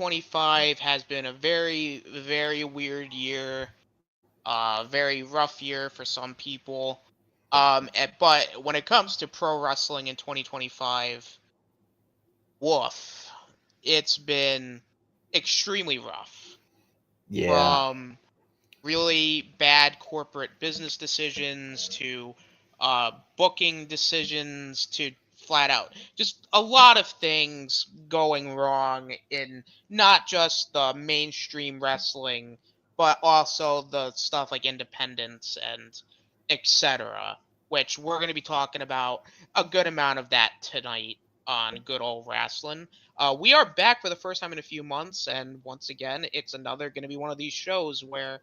2025 has been a very, very weird year. Very rough year for some people. But when it comes to pro wrestling in 2025, woof, it's been extremely rough. Yeah. From really bad corporate business decisions to booking decisions to flat out just a lot of things going wrong in not just the mainstream wrestling but also the stuff like independence and etc, which we're going to be talking about a good amount of that tonight on good old wrestling. We are back for the first time in a few months, and once again it's another going to be one of these shows where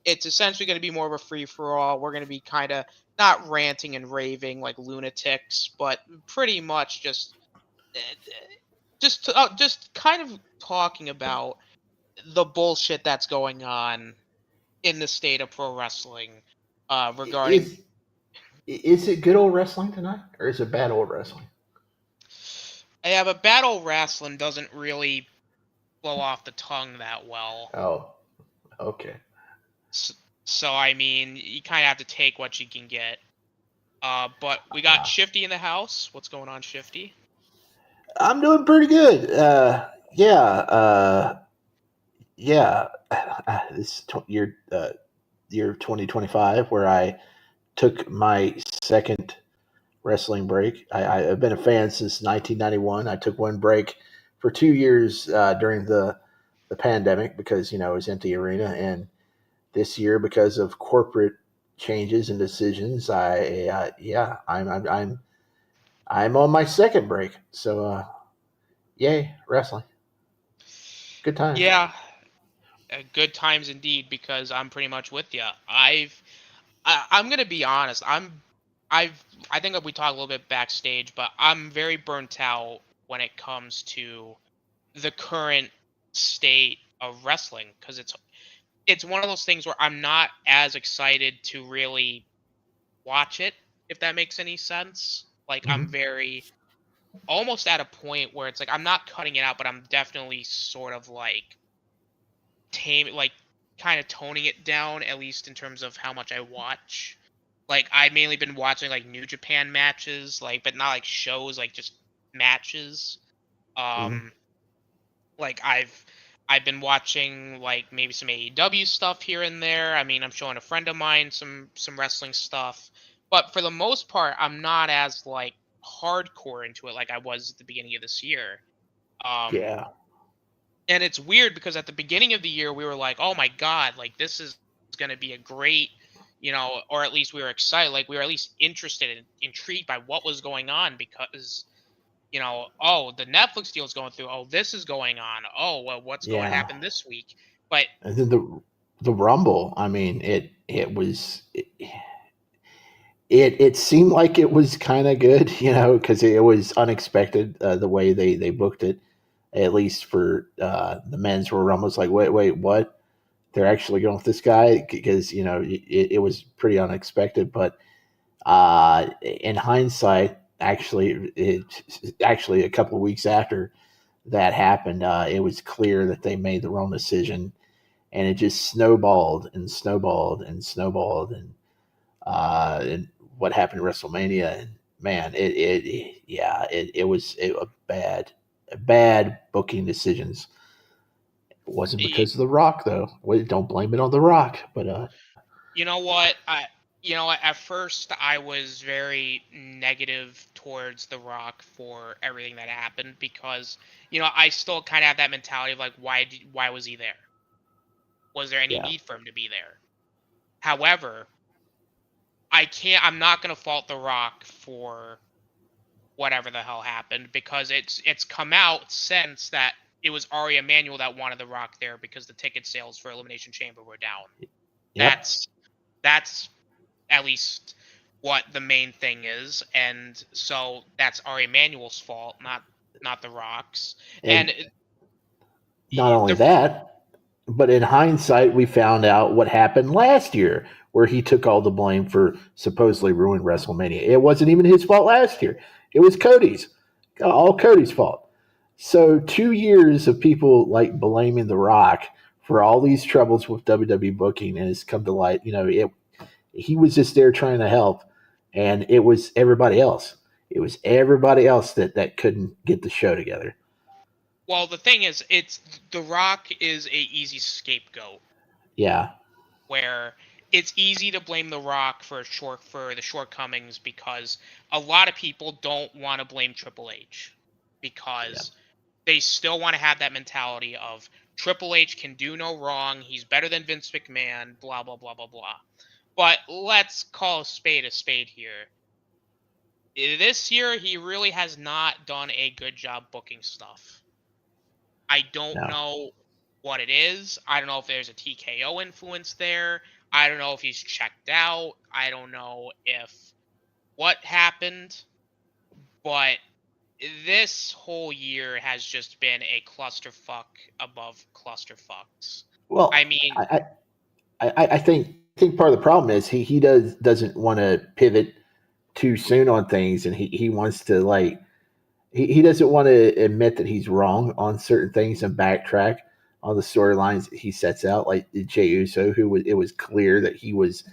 it's essentially going to be more of a free for all. We're going to be kind of not ranting and raving like lunatics, but pretty much just kind of talking about the bullshit that's going on in the state of pro wrestling regarding. Is is it good old wrestling tonight, or is it bad old wrestling? Yeah, but battle wrestling doesn't really blow off the tongue that well. Oh, okay. So I mean, you kind of have to take what you can get. But we got Uh, Shifty in the house. What's going on, Shifty? I'm doing pretty good. Yeah, yeah. This year 2025, where I took my second wrestling break. I've been a fan since 1991. I took one break for 2 years during the pandemic because it was empty arena, and this year because of corporate changes and decisions, yeah, I'm on my second break. So yay, wrestling, good times. Yeah, good times indeed. Because I'm pretty much with you. I'm gonna be honest. I think we talked a little bit backstage, but I'm very burnt out when it comes to the current state of wrestling because it's one of those things where I'm not as excited to really watch it, if that makes any sense. Like I'm Mm-hmm. very almost at a point where it's like I'm not cutting it out, but I'm definitely sort of like like kind of toning it down, at least in terms of how much I watch. Like I've mainly been watching like New Japan matches, like but not like shows, like just matches. Mm-hmm. Um like I've been watching like maybe some AEW stuff here and there. I mean, I'm showing a friend of mine some wrestling stuff, but for the most part, I'm not as like hardcore into it like I was at the beginning of this year. Um, Yeah. and it's weird because at the beginning of the year we were like, oh my god, like this is going to be a great, or at least we were excited, like we were at least interested and intrigued by what was going on because oh, the Netflix deal is going through. Oh, this is going on. Oh, well, what's going to Yeah. happen this week? But And then the Rumble. I mean, it seemed like it was kind of good, because it was unexpected the way they booked it. At least for the men's Royal Rumble, it's like, wait, what? They're actually going with this guy because it was pretty unexpected. But in hindsight, actually a couple of weeks after that happened, it was clear that they made the wrong decision, and it just snowballed and snowballed and snowballed, and what happened at WrestleMania. And man, it was a bad booking decisions. It wasn't because of The Rock though. Don't blame it on The Rock, but you know what? At first I was very negative towards The Rock for everything that happened because I still kind of have that mentality of like, why was he there? Was there any yeah, need for him to be there? However, I'm not gonna fault The Rock for whatever the hell happened because it's come out since that it was Ari Emanuel that wanted The Rock there because the ticket sales for Elimination Chamber were down. yep. That's at least what the main thing is, and so that's Ari Emanuel's fault, not The Rock's. And And not only the that, but in hindsight, we found out what happened last year, where he took all the blame for supposedly ruined WrestleMania. It wasn't even his fault last year. It was Cody's, all Cody's fault. So 2 years of people like blaming The Rock for all these troubles with WWE booking, and it's come to light. He was just there trying to help, and it was everybody else. It was everybody else that couldn't get the show together. Well, the thing is, it's The Rock is a easy scapegoat Yeah, where it's easy to blame The Rock for the shortcomings because a lot of people don't want to blame Triple H yeah. because they still want to have that mentality of Triple H can do no wrong, he's better than Vince McMahon, blah blah blah blah blah. But let's call a spade here. This year he really has not done a good job booking stuff. I don't No. know what it is. I don't know if there's a TKO influence there. I don't know if he's checked out. I don't know if what happened. But this whole year has just been a clusterfuck above clusterfucks. I Well, mean, I think part of the problem is he doesn't want to pivot too soon on things, and he wants to he doesn't want to admit that he's wrong on certain things and backtrack on the storylines he sets out, like Jey Uso, it was clear that he was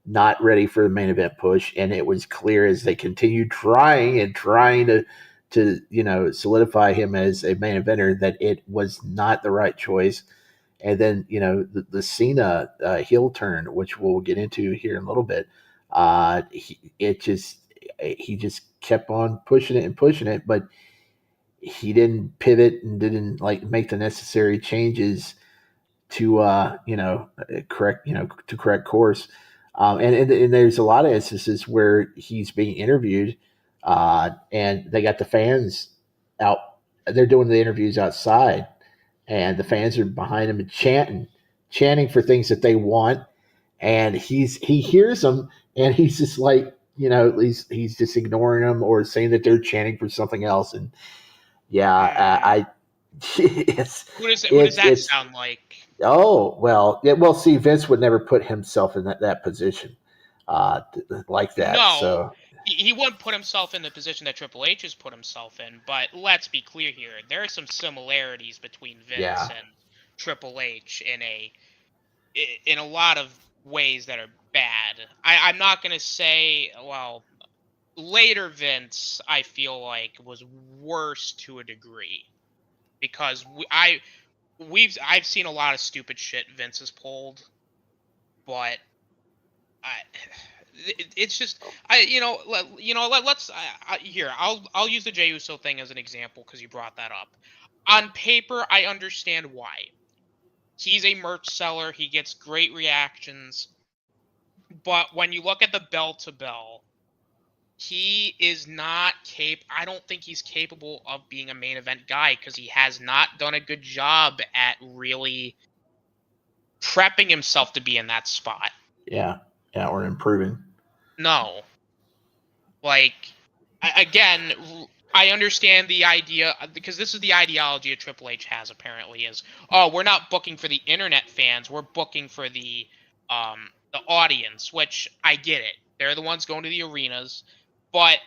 not ready for the main event push, and it was clear as they continued trying to solidify him as a main eventer that it was not the right choice. And then the Cena heel turn, which we'll get into here in a little bit, he just kept on pushing it, but he didn't pivot and didn't like make the necessary changes to correct course. And there's a lot of instances where he's being interviewed, and they got the fans out. They're doing the interviews outside, and the fans are behind him and chanting for things that they want. And he hears them, and he's just like, he's just ignoring them or saying that they're chanting for something else. And yeah, I it's who does it's that it's sound like? oh well, yeah, well, see, Vince would never put himself in that position like that. No, So he wouldn't put himself in the position that Triple H has put himself in. But let's be clear here: there are some similarities between Vince yeah, and Triple H in a lot of ways that are bad. I'm not gonna say, well, later Vince I feel like was worse to a degree because I've seen a lot of stupid shit Vince has pulled, but I it's just let's here I'll use the Jey Uso thing as an example because you brought that up. On paper, I understand why. He's a merch seller. He gets great reactions. But when you look at the bell to bell, he is not I don't think he's capable of being a main event guy because he has not done a good job at really prepping himself to be in that spot. yeah, yeah, we're improving. No. Like, again, I understand the idea because this is the ideology that Triple H has apparently is, oh, we're not booking for the internet fans, we're booking for the audience, which I get it. They're the ones going to the arenas, but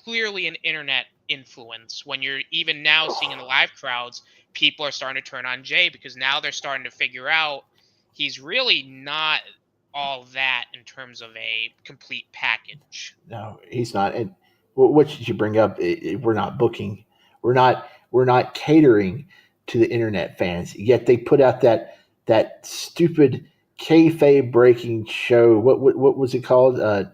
clearly an internet influence when you're even now seeing in the live crowds, people are starting to turn on Jay because now they're starting to figure out he's really not all that in terms of a complete package. No, he's not. And what did you bring up? We're not booking. We're not catering to the internet fans. Yet they put out that stupid kayfabe breaking show. What was it called? On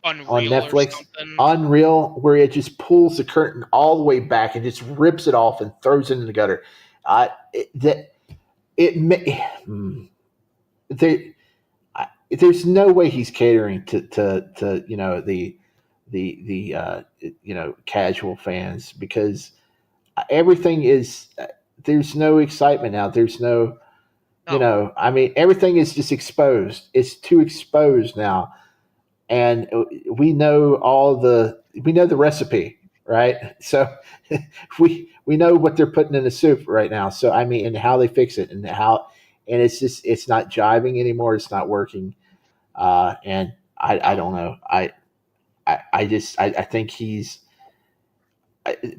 Unreal or Netflix, something. Unreal, where it just pulls the curtain all the way back and just rips it off and throws it in the gutter. That it may. There, there's no way he's catering to the casual fans because everything is there's no excitement now. There's no No. I mean everything is just exposed. It's too exposed now, and we know the recipe, right? So we know what they're putting in the soup right now. So I mean, and how they fix it, and it's not jiving anymore. It's not working, and I No. don't know. I think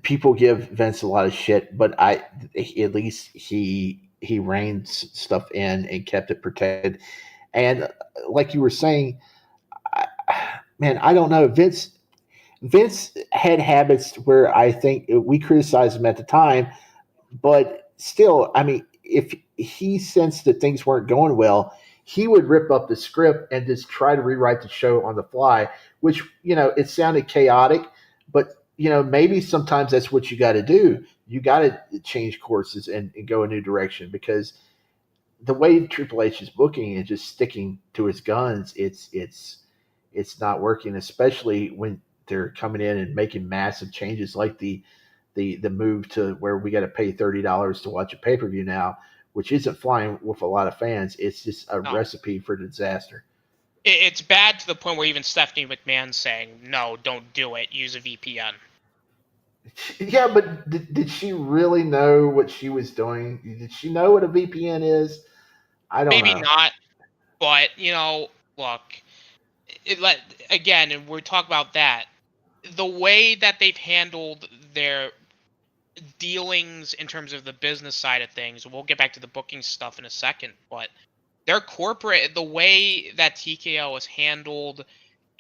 people give Vince a lot of shit, but at least he reined stuff in and kept it protected. And like you were saying, I, man, I don't know. Vince had habits where I think we criticized him at the time, but still, I mean, if he sensed that things weren't going well, he would rip up the script and just try to rewrite the show on the fly, which, it sounded chaotic, but, maybe sometimes that's what you got to do. You got to change courses and go a new direction because the way Triple H is booking and just sticking to his guns, it's not working, especially when they're coming in and making massive changes like the move to where we got to pay $30 to watch a pay per view now, which isn't flying with a lot of fans. It's just a No, recipe for disaster. it's bad to the point where even Stephanie McMahon's saying, "No, don't do it. Use a VPN." Yeah, but did she really know what she was doing? Did she know what a VPN is? I don't Maybe know. not, but look, it let again, and we're talking about that. The way that they've handled their dealings in terms of the business side of things, we'll get back to the booking stuff in a second, but their corporate, the way that TKO has handled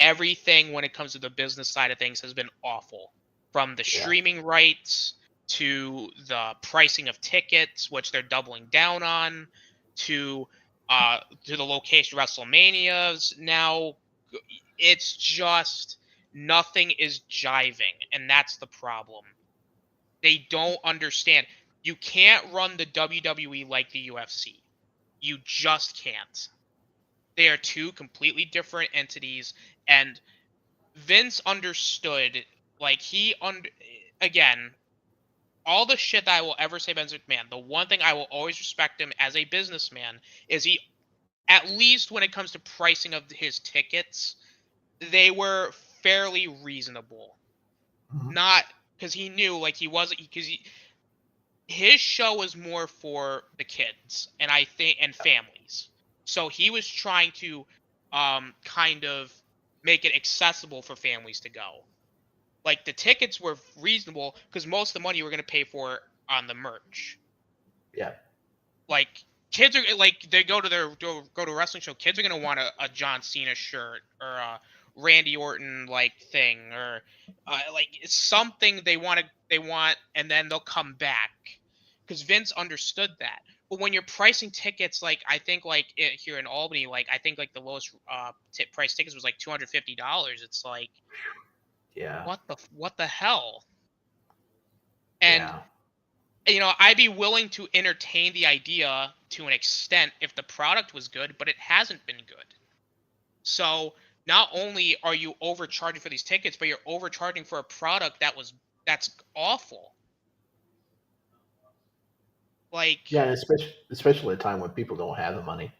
everything when it comes to the business side of things has been awful. From the Yeah, streaming rights to the pricing of tickets, which they're doubling down on, to the location of WrestleManias. Now it's just nothing is jiving, and that's the problem. They don't understand. You can't run the WWE like the UFC. You just can't. They are two completely different entities, and Vince understood, like again, all the shit that I will ever say about Vince McMahon, the one thing I will always respect him as a businessman is he, at least when it comes to pricing of his tickets, they were fairly reasonable. mhm. Not because he knew, like, his show was more for the kids and I think and families. So he was trying to kind of make it accessible for families to go. Like the tickets were reasonable because most of the money you were going to pay for on the merch. Yeah, Like kids are like they go to a wrestling show. Kids are going to want a John Cena shirt or a Randy Orton like thing or like it's something they want and then they'll come back because Vince understood that. But when you're pricing tickets, like I think like here in Albany, like I think like the lowest price tickets was like $250. It's like yeah, what the hell? And yeah, I'd be willing to entertain the idea to an extent if the product was good, but it hasn't been good. So not only are you overcharging for these tickets, but you're overcharging for a product that's awful. yeah. Like, And especially at a time when people don't have the money.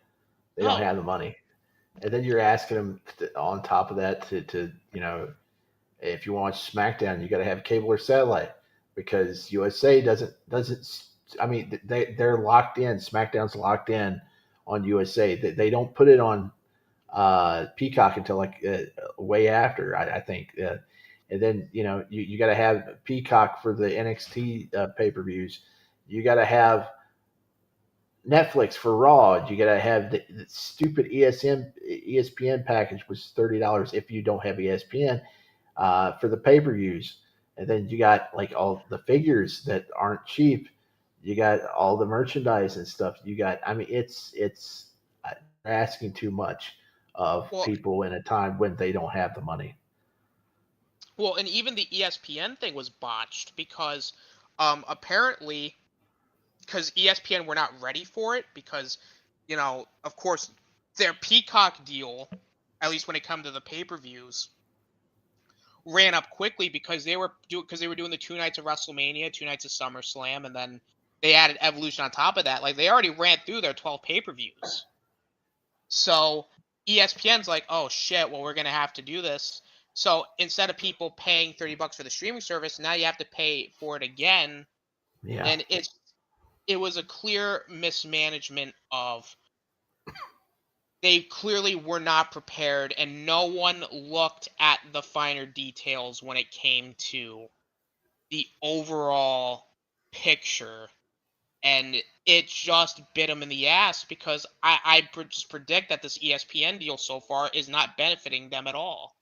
They don't no. have the money, and then you're asking them on top of that to if you watch SmackDown, you got to have cable or satellite because USA doesn't. I mean, they're locked in. SmackDown's locked in on USA. They don't put it on Peacock until like way after. I think. And then you got to have Peacock for the NXT pay per views. You got to have Netflix for Raw. You got to have the stupid ESPN package, which is $30 if you don't have ESPN for the pay per views. And then you got like all the figures that aren't cheap. You got all the merchandise and stuff. You got, I mean, it's asking too much of Well, people in a time when they don't have the money. and even the ESPN thing was botched because apparently because ESPN were not ready for it because of course their Peacock deal, at least when it comes to the pay-per-views, ran up quickly because they were doing the 2 nights of WrestleMania, 2 nights of SummerSlam, and then they added Evolution on top of that. Like they already ran through their 12 pay-per-views. So ESPN's like, "Oh shit, well we're going to have to do this." So instead of people paying $30 for the streaming service, now you have to pay for it again, Yeah. and it was a clear mismanagement of they clearly were not prepared and no one looked at the finer details when it came to the overall picture, and it just bit them in the ass because I just predict that this ESPN deal so far is not benefiting them at all.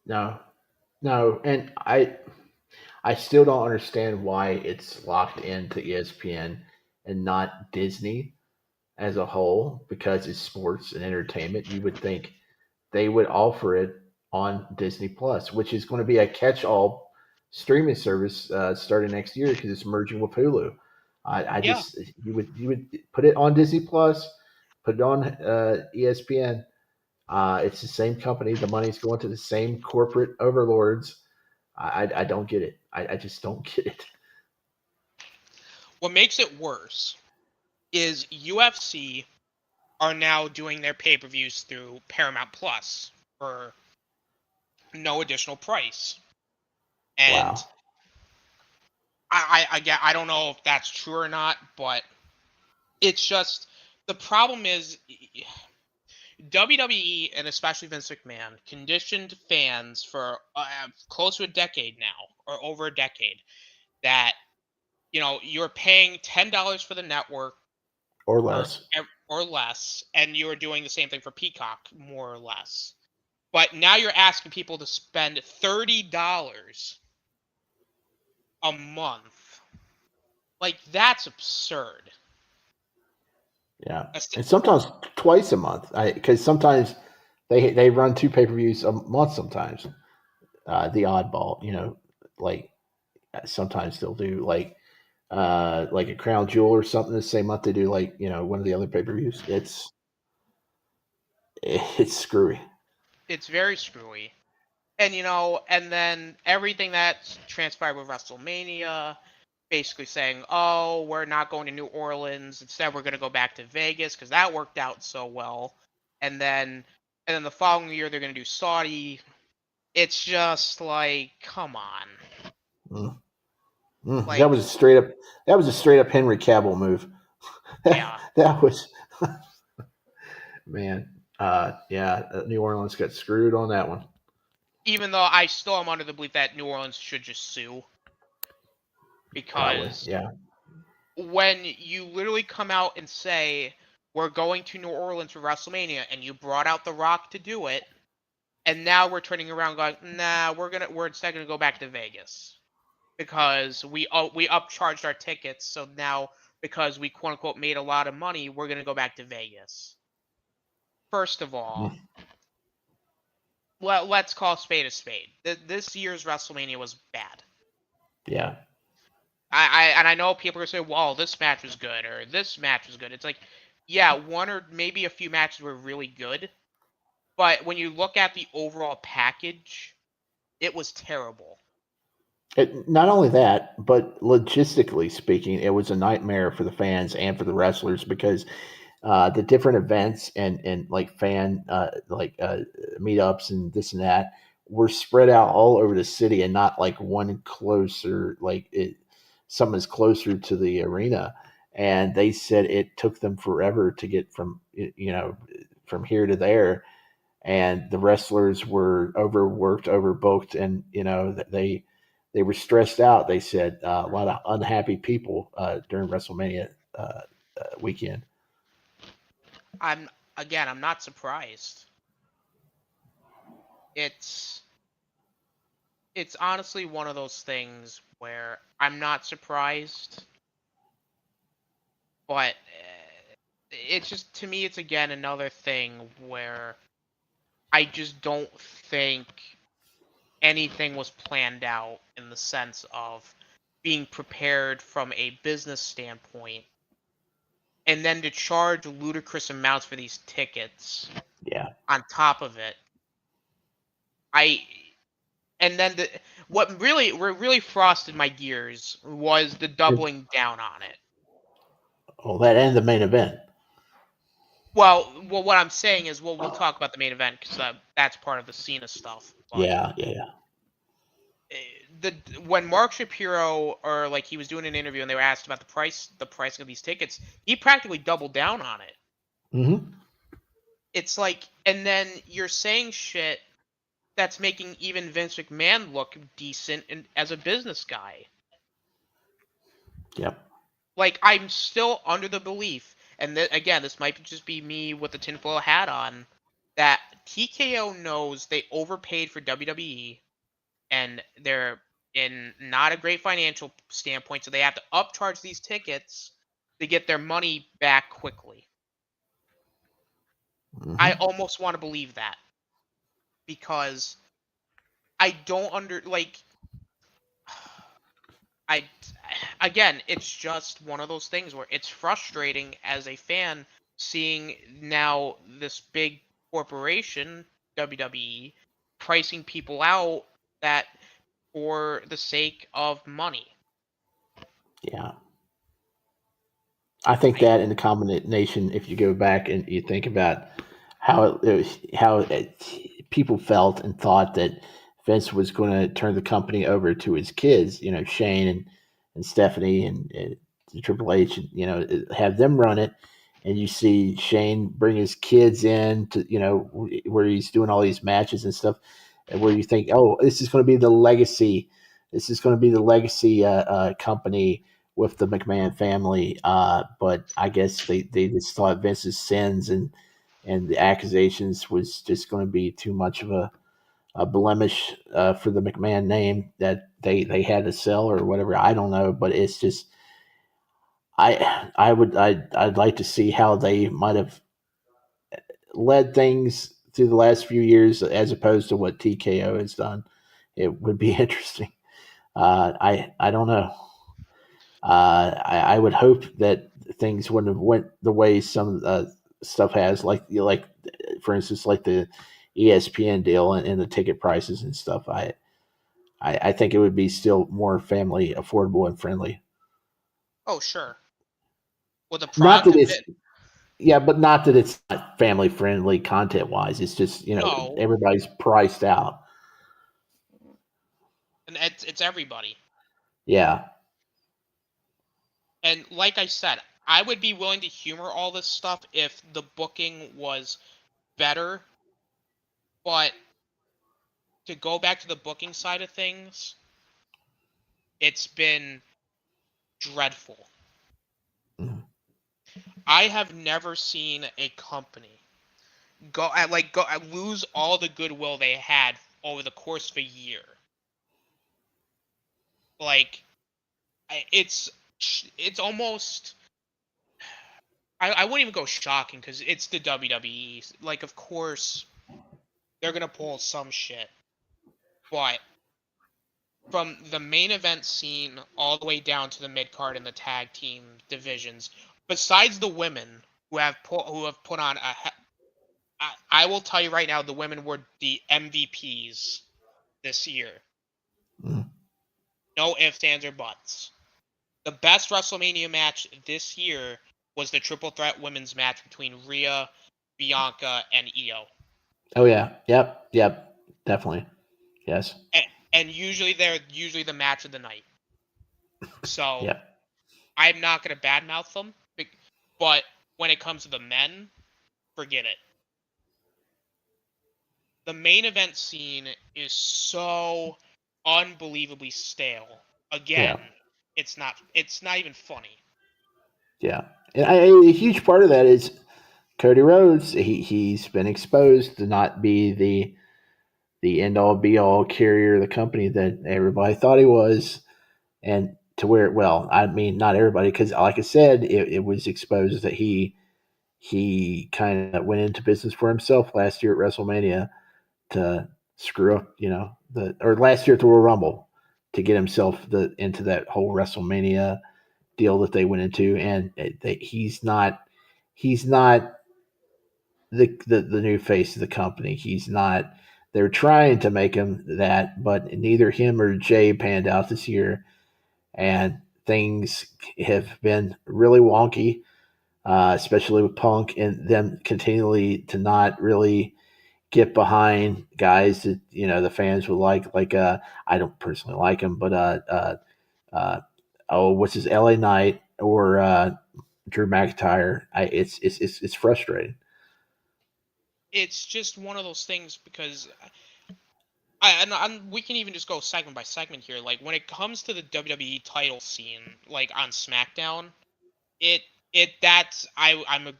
No, no, and I still don't understand why it's locked into ESPN and not Disney as a whole because it's sports and entertainment. You would think they would offer it on Disney Plus, which is going to be a catch-all streaming service starting next year because it's merging with Hulu. I Yeah, just you would put it on Disney Plus, put it on ESPN. It's the same company. The money's going to the same corporate overlords. I don't get it. I just don't get it. what makes it worse is UFC are now doing their pay-per-views through Paramount Plus for no additional price. And Wow. I don't know if that's true or not, but it's just the problem is WWE and especially Vince McMahon conditioned fans for close to a decade now, or over a decade, that you're paying $10 for the network Or or less. or less, and you're doing the same thing for Peacock more or less. But now you're asking people to spend $30 a month. Like that's absurd. Yeah, That's and sometimes twice a month. Because sometimes they run two pay-per-views a month. Sometimes the oddball, like sometimes they'll do like a Crown Jewel or something the same month they do like one of the other pay-per-views. It's screwy. it's very screwy. And and then everything that's transpired with WrestleMania, basically saying, "Oh, we're not going to New Orleans. Instead, we're going to go back to Vegas because that worked out so well." And then, the following year, they're going to do Saudi. It's just like, come on, Mm. Mm. like, That was a straight up Henry Cavill move. yeah. That was man. Yeah, New Orleans got screwed on that one. Even though I still am under the belief that New Orleans should just sue Probably. because Yeah. when you literally come out and say we're going to New Orleans for WrestleMania and you brought out The Rock to do it, and now we're turning around going, nah, we're instead gonna go back to Vegas because we upcharged our tickets, so now because we quote unquote made a lot of money, we're gonna go back to Vegas. First of all, Mm. let's call a spade a spade. This year's WrestleMania was bad. Yeah. And I know people are gonna say, "Well, this match was good," or "This match was good." It's like, yeah, one or maybe a few matches were really good, but when you look at the overall package, it was terrible. Not only that, but logistically speaking, it was a nightmare for the fans and for the wrestlers because the different events and like fan meetups and this and that were spread out all over the city and not like one closer some is closer to the arena. And they said it took them forever to get from from here to there, and the wrestlers were overworked, overbooked, and they were stressed out. They said a lot of unhappy people during WrestleMania weekend. I'm I'm not surprised. It's it's honestly one of those things where I'm not surprised, but it's just to me it's again another thing where I just don't think anything was planned out in the sense of being prepared from a business standpoint and then to charge ludicrous amounts for these tickets Yeah, on top of it. I and then what really frosted my gears was the doubling down on it. well, that and the main event. Well, what I'm saying is, well, we'll talk about the main event because that's part of the Cena stuff. But Yeah, yeah, yeah. the when Mark Shapiro or like he was doing an interview and they were asked about the pricing of these tickets, he practically doubled down on it. Hmm. It's like, and then you're saying shit that's making even Vince McMahon look decent as a business guy. Yep. Like, I'm still under the belief, and again, this might just be me with the tinfoil hat on, that TKO knows they overpaid for WWE, and they're in not a great financial standpoint, so they have to upcharge these tickets to get their money back quickly. I Hmm. almost want to believe that, because I don't I again, it's just one of those things where it's frustrating as a fan seeing now this big corporation, WWE, pricing people out that for the sake of money. Yeah. I think I that in the combination, if you go back and you think about people felt and thought that Vince was going to turn the company over to his kids, Shane and Stephanie and Triple H, and, have them run it. And you see Shane bring his kids in to, where he's doing all these matches and stuff, and where you think, oh, this is going to be the legacy. This is going to be the legacy company with the McMahon family. But I guess they just thought Vince's sins and the accusations was just going to be too much of a blemish for the McMahon name that they had to sell or whatever. I don't know, but it's just I'd like to see how they might have led things through the last few years as opposed to what TKO has done. It would be interesting. I don't know. I would hope that things wouldn't have went the way some stuff has, like for instance, like the ESPN deal and the ticket prices and stuff. I think it would be still more family affordable and friendly. Oh, sure. Well, the Not product that of it's it, yeah, but not that it's not family friendly content wise. It's just no, everybody's priced out. and it's everybody. Yeah, And like I said, I would be willing to humor all this stuff if the booking was better, but to go back to the booking side of things, it's been dreadful. mhm, I have never seen a company go lose all the goodwill they had over the course of a year. Like, it's almost, I wouldn't even go shocking because it's the WWE. Like, of course they're gonna pull some shit, but from the main event scene all the way down to the mid card and the tag team divisions, besides the women who have put on I will tell you right now, the women were the MVPs this year. mhm. No ifs, ands, or buts. The best WrestleMania match this year was the triple threat women's match between Rhea, Bianca, and Io. Oh yeah, yep, definitely, yes, And usually they're usually the match of the night. So yep, I'm not gonna badmouth them, but when it comes to the men, forget it. The main event scene is so unbelievably stale. yeah. Again, it's not even funny. Yeah, and a huge part of that is Cody Rhodes. He's been exposed to not be the end all be all carrier of the company that everybody thought he was, and to where well, I mean, not everybody, because like I said, it was exposed that he kind of went into business for himself last year at WrestleMania to screw up, or last year at the Royal Rumble to get himself into that whole WrestleMania deal that they went into, and he's not the new face of the company. He's not. They're trying to make him that, but neither him or Jay panned out this year, and things have been really wonky, especially with Punk and them continually to not really get behind guys that the fans would like. I don't personally like him, but uh, oh, what's his LA Knight or Drew McIntyre. It's frustrating. It's just one of those things because we can even just go segment by segment here. Like when it comes to the WWE title scene, like on SmackDown, it it that's I'm a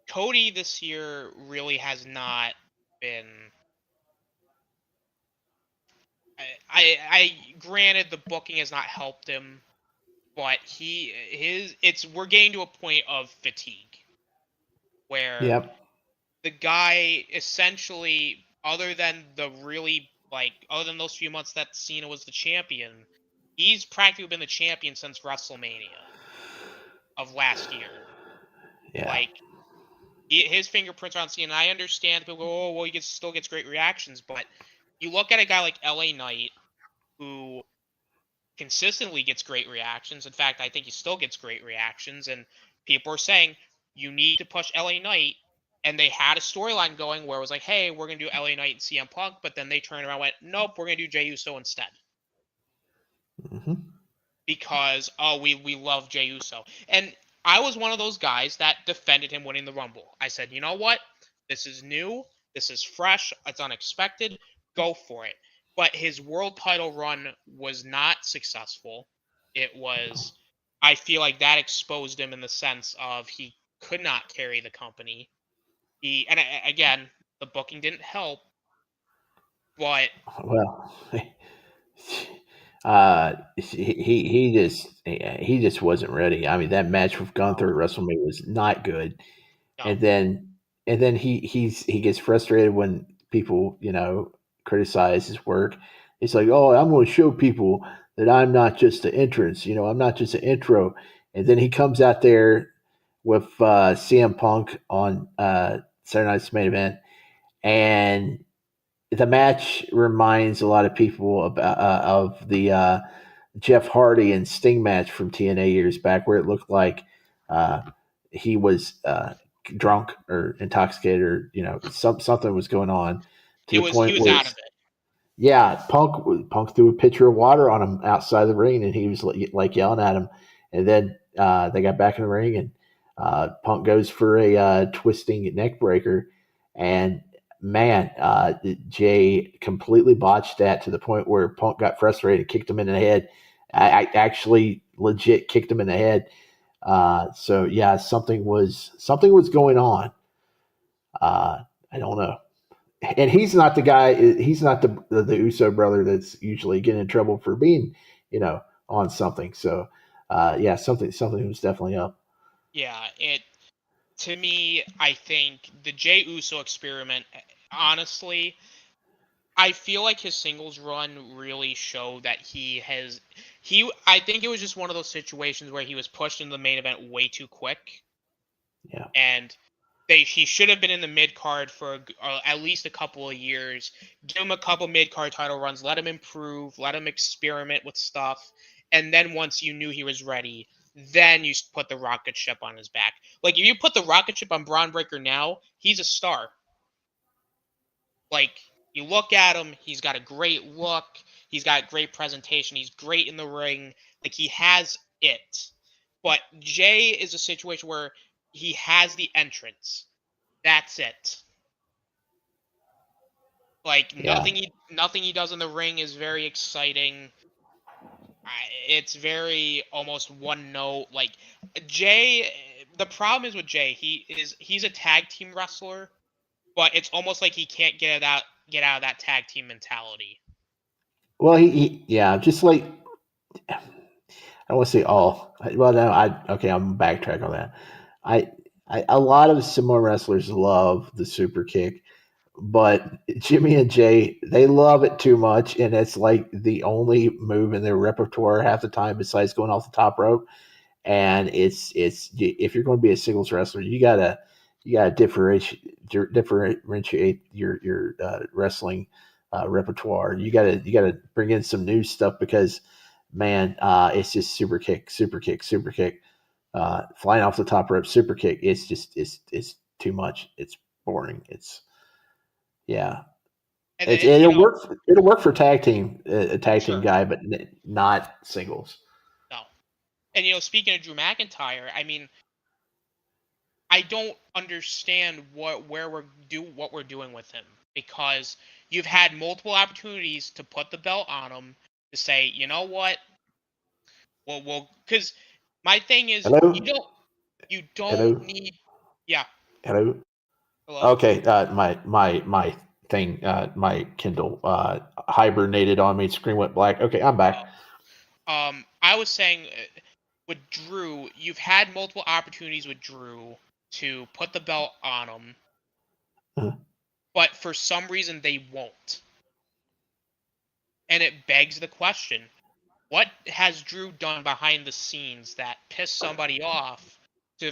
Cody this year really has not been. I granted the booking has not helped him, but we're getting to a point of fatigue where Yep. the guy essentially, other than those few months that Cena was the champion, he's practically been the champion since WrestleMania of last year. Yeah. Like his fingerprints are on Cena. And I understand people go, oh well, still gets great reactions, but you look at a guy like LA Knight who consistently gets great reactions. In fact, I think he still gets great reactions. And people are saying you need to push LA Knight. And they had a storyline going where it was like, hey, we're going to do LA Knight and CM Punk. But then they turned around and went, nope, we're going to do Jey Uso instead. Hmm. Because, oh, we love Jey Uso. And I was one of those guys that defended him winning the Rumble. I said, you know what? This is new. This is fresh. It's unexpected. Go for it. But his world title run was not successful. It was, I feel like that exposed him in the sense of he could not carry the company. Again, the booking didn't help, but Well, he just wasn't ready. I mean, that match with Gunther at WrestleMania was not good. no. And then he gets frustrated when people criticize his work. It's like, oh, I'm going to show people that I'm not just an entrance. I'm not just an intro. And then he comes out there with CM Punk on Saturday Night's Main Event, and the match reminds a lot of people of the Jeff Hardy and Sting match from TNA years back, where it looked like uh, he was drunk or intoxicated, or something was going on to the He point was where out of it's, it. yeah, Punk threw a pitcher of water on him outside the ring, and he was like yelling at him. And then they got back in the ring, and Punk goes for a twisting neck breaker, and man, Jay completely botched that to the point where Punk got frustrated, kicked him in the head. I actually legit kicked him in the head. So yeah, something was going on. I don't know. And he's not the guy. He's not the Uso brother that's usually getting in trouble for being, on something. So, yeah, something was definitely up. Yeah, it to me, I think the Jey Uso experiment, honestly, I feel like his singles run really showed that I think it was just one of those situations where he was pushed into the main event way too quick, Yeah, and he should have been in the mid card for at least a couple of years. Give him a couple mid card title runs, let him improve, let him experiment with stuff, and then once you knew he was ready, then you put the rocket ship on his back. Like if you put the rocket ship on Braun Breaker now, he's a star. Like you look at him, he's got a great look, he's got great presentation, he's great in the ring, like he has it. But Jay is a situation where he has the entrance. That's it. Like yeah. nothing he does in the ring is very exciting. It's very almost one note. Like Jay, the problem is with Jay, he's a tag team wrestler, but it's almost like he can't get out of that tag team mentality. Well, yeah, just like I don't want to say all. Well, no, okay. I'm backtrack on that. I, a lot of similar wrestlers love the super kick, but Jimmy and Jay, they love it too much, and it's like the only move in their repertoire half the time besides going off the top rope. And it's if you're going to be a singles wrestler, you gotta differentiate your wrestling repertoire. You gotta bring in some new stuff because man, it's just super kick, super kick, super kick, flying off the top rope, super kick. It's too much. It's boring. It's yeah. And It's then you it'll know, work. It'll work for tag team, a tag team sure, guy, but not singles. no. And speaking of Drew McIntyre, I mean, I don't understand what we're doing with him because you've had multiple opportunities to put the belt on him, to say, you know what, well, because my thing is, Hello, you don't hello, need, yeah, hello. hello. Okay, my thing, my Kindle hibernated on me. Screen went black. Okay, I'm back. I was saying, with Drew, you've had multiple opportunities with Drew to put the belt on him, Uh, but for some reason they won't. And it begs the question, what has Drew done behind the scenes that pissed somebody off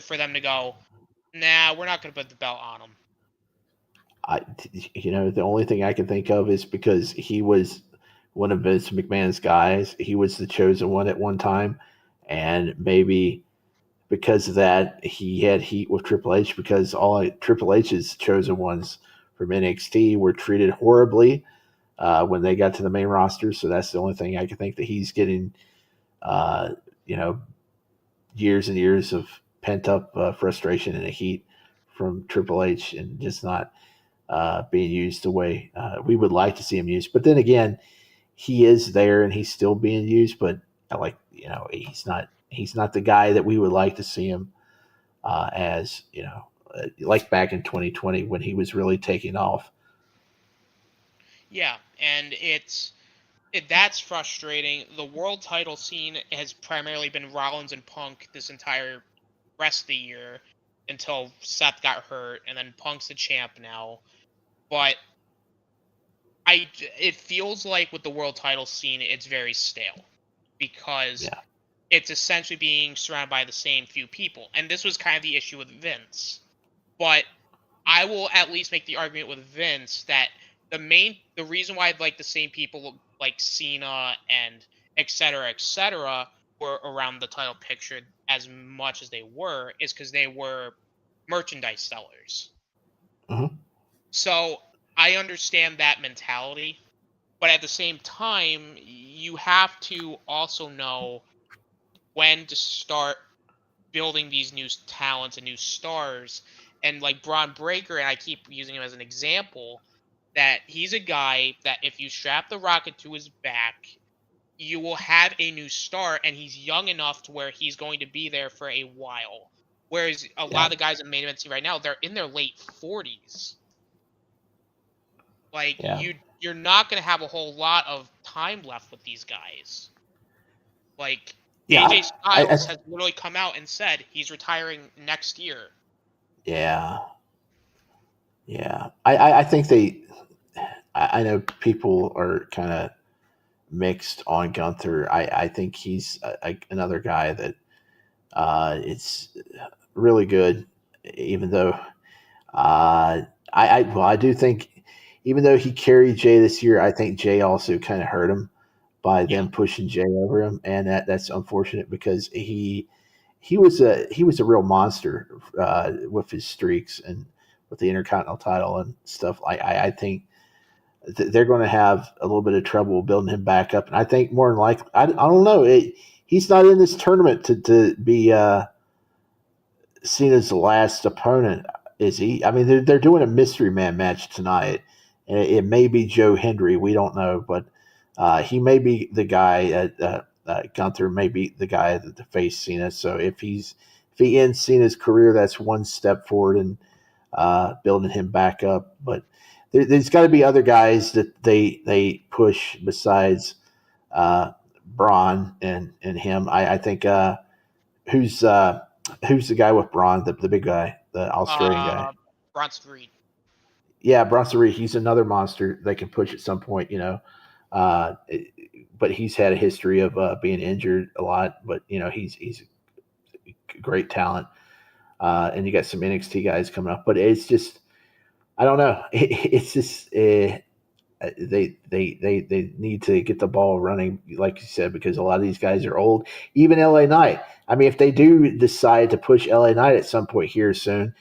for them to go, nah, we're not going to put the belt on him? I, the only thing I can think of is because he was one of Vince McMahon's guys. He was the chosen one at one time, and maybe because of that, he had heat with Triple H because Triple H's chosen ones from NXT were treated horribly when they got to the main roster. So that's the only thing I can think that he's getting, uh, you know, years and years of pent up frustration and heat from Triple H and just not being used the way we would like to see him used. But then again, he is there and he's still being used, but he's not the guy that we would like to see him as like back in 2020 when he was really taking off. Yeah, and that's frustrating. The world title scene has primarily been Rollins and Punk this entire rest of the year until Seth got hurt, and then Punk's the champ now. But it feels like with the world title scene, it's very stale because Yeah, it's essentially being surrounded by the same few people, and this was kind of the issue with Vince. But I will at least make the argument with Vince that the reason why like the same people like Cena and et cetera, were around the title picture as much as they were is because they were merchandise sellers. hmm So I understand that mentality, but at the same time, you have to also know when to start building these new talents and new stars. And like Braun Breaker, and I keep using him as an example, that he's a guy that if you strap the rocket to his back, you will have a new star, and he's young enough to where he's going to be there for a while. Whereas a lot yeah, of the guys in main event scene right now, they're in their late 40s. Like yeah, you're not going to have a whole lot of time left with these guys. Like AJ yeah. Styles has literally come out and said he's retiring next year. Yeah, yeah. I think they. I know people are kind of mixed on Gunther. I think he's another guy that it's really good, even though I do think even though he carried Jay this year, I think Jay also kind of hurt him by Yeah, them pushing Jay over him, and that's unfortunate because he was a real monster with his streaks and with the Intercontinental title and stuff. I think they're going to have a little bit of trouble building him back up, and I think more than likely, I don't know, he's not in this tournament to be Cena's last opponent, is he? I mean, they're doing a mystery man match tonight, and it may be Joe Hendry. We don't know, but he may be the guy. Gunther may be the guy that to face Cena. So if he ends Cena's career, that's one step forward in building him back up. But there's got to be other guys that they push besides uh, Braun and him. I think who's who's the guy with Braun, the big guy, the Australian guy. uh, Bronson Reed. Yeah, Bronson Reed. He's another monster they can push at some point. Uh, but he's had a history of being injured a lot. But he's a great talent, and you got some NXT guys coming up. But it's just I don't know. It's just they need to get the ball running, like you said, because a lot of these guys are old. Even LA Knight. I mean, if they do decide to push LA Knight at some point here soon,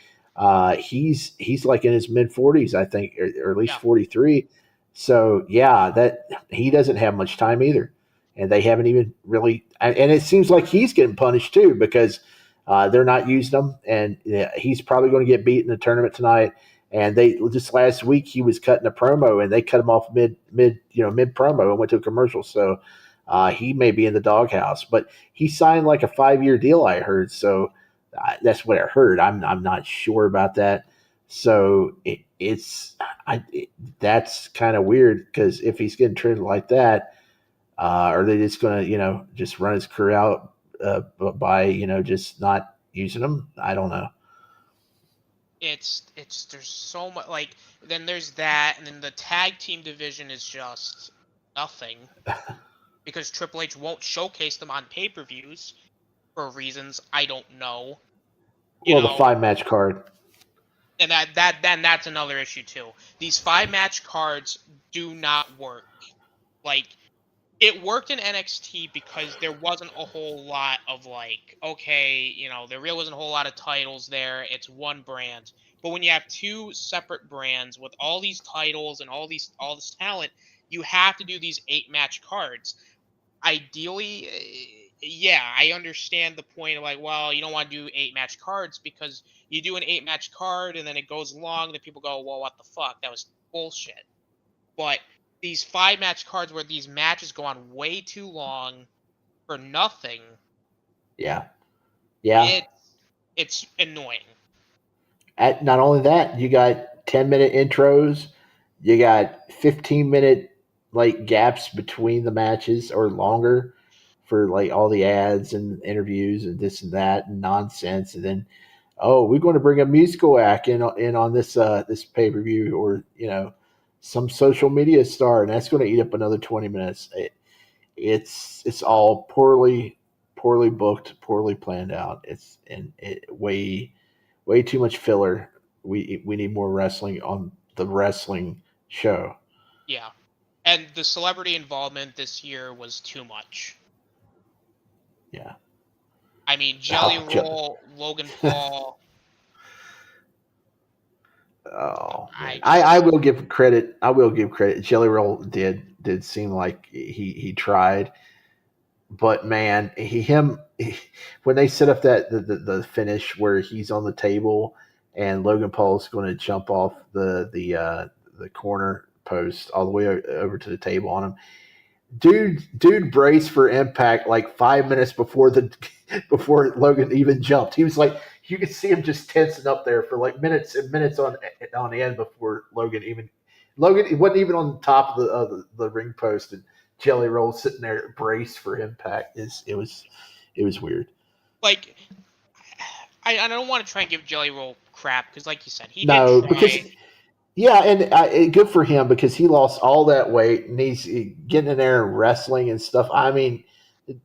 he's like in his mid 40s, I think, or at least Yeah, 43. So yeah, that he doesn't have much time either, and they haven't even really. And it seems like he's getting punished too because they're not using him, and yeah, he's probably going to get beat in the tournament tonight. And they just last week he was cutting a promo, and they cut him off mid promo and went to a commercial. So he may be in the doghouse, but he signed like a 5-year deal, I heard. So that's what I heard. I'm not sure about that. So that's kind of weird, because if he's getting treated like that, are they just going to just run his career out by just not using him? I don't know. It's there's so much, like, then there's that, and then the tag team division is just nothing because Triple H won't showcase them on pay-per-views for reasons I don't know. You Well, the know, 5 match card. and that's another issue too. These 5 match cards do not work. Like, it worked in NXT because there wasn't a whole lot of, like, okay, there really wasn't a whole lot of titles there. It's one brand. But when you have two separate brands with all these titles and all this talent, you have to do these 8 match cards. Ideally, yeah, I understand the point of, like, well, you don't want to do 8 match cards because you do an 8 match card and then it goes long, then people go, well, what the fuck? That was bullshit. But these 5 match cards where these matches go on way too long for nothing, Yeah, yeah. it's annoying. Not only that, you got 10-minute intros, you got 15-minute like gaps between the matches or longer for like all the ads and interviews and this and that and nonsense, and then we're going to bring a musical act in on this pay per view, or some social media star, and that's going to eat up another 20 minutes. It's all poorly booked, poorly planned out. It's and it way too much filler. We need more wrestling on the wrestling show. Yeah. And the celebrity involvement this year was too much. Yeah. I mean, Jelly Oh, Roll, Logan Paul. oh man, I I just, will give credit. I will give credit. Jelly Roll did seem like he tried, but man, when they set up the finish where he's on the table and Logan Paul's going to jump off the corner post all the way over to the table on him. Dude braced for impact like 5 minutes before before Logan even jumped. He was like, you could see him just tensing up there for like minutes and minutes on end before Logan, he wasn't even on the top of the ring post, and Jelly Roll sitting there braced for impact. It was weird. like, I don't want to try and give Jelly Roll crap because, like you said, he did No, because try. yeah, and good for him, because he lost all that weight and he's getting in there and wrestling and stuff. I mean,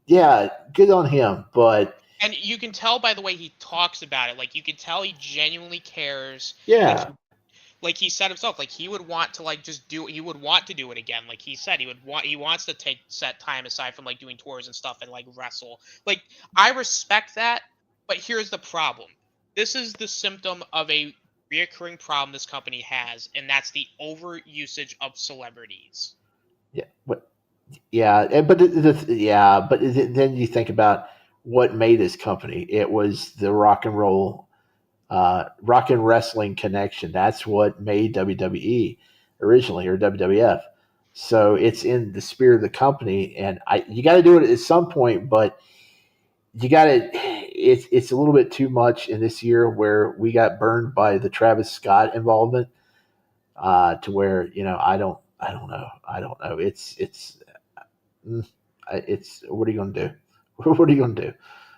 yeah, good on him. But And you can tell by the way he talks about it. Like, you can tell he genuinely cares. Like, yeah, like he said himself, like, he would want to, like, he would want to do it again. Like he said, he wants to take set time aside from, like, doing tours and stuff and, like, wrestle. Like, I respect that, but here's the problem. This is the symptom of a reoccurring problem this company has, and that's the overusage of celebrities. yeah, yeah. Then you think about what made this company. It was the rock and wrestling connection. That's what made WWE originally, or WWF. So it's in the spirit of the company, and you got to do it at some point, but you got to. It's a little bit too much in this year where we got burned by the Travis Scott involvement, to where I don't know. It's what are you going to do? What are you going to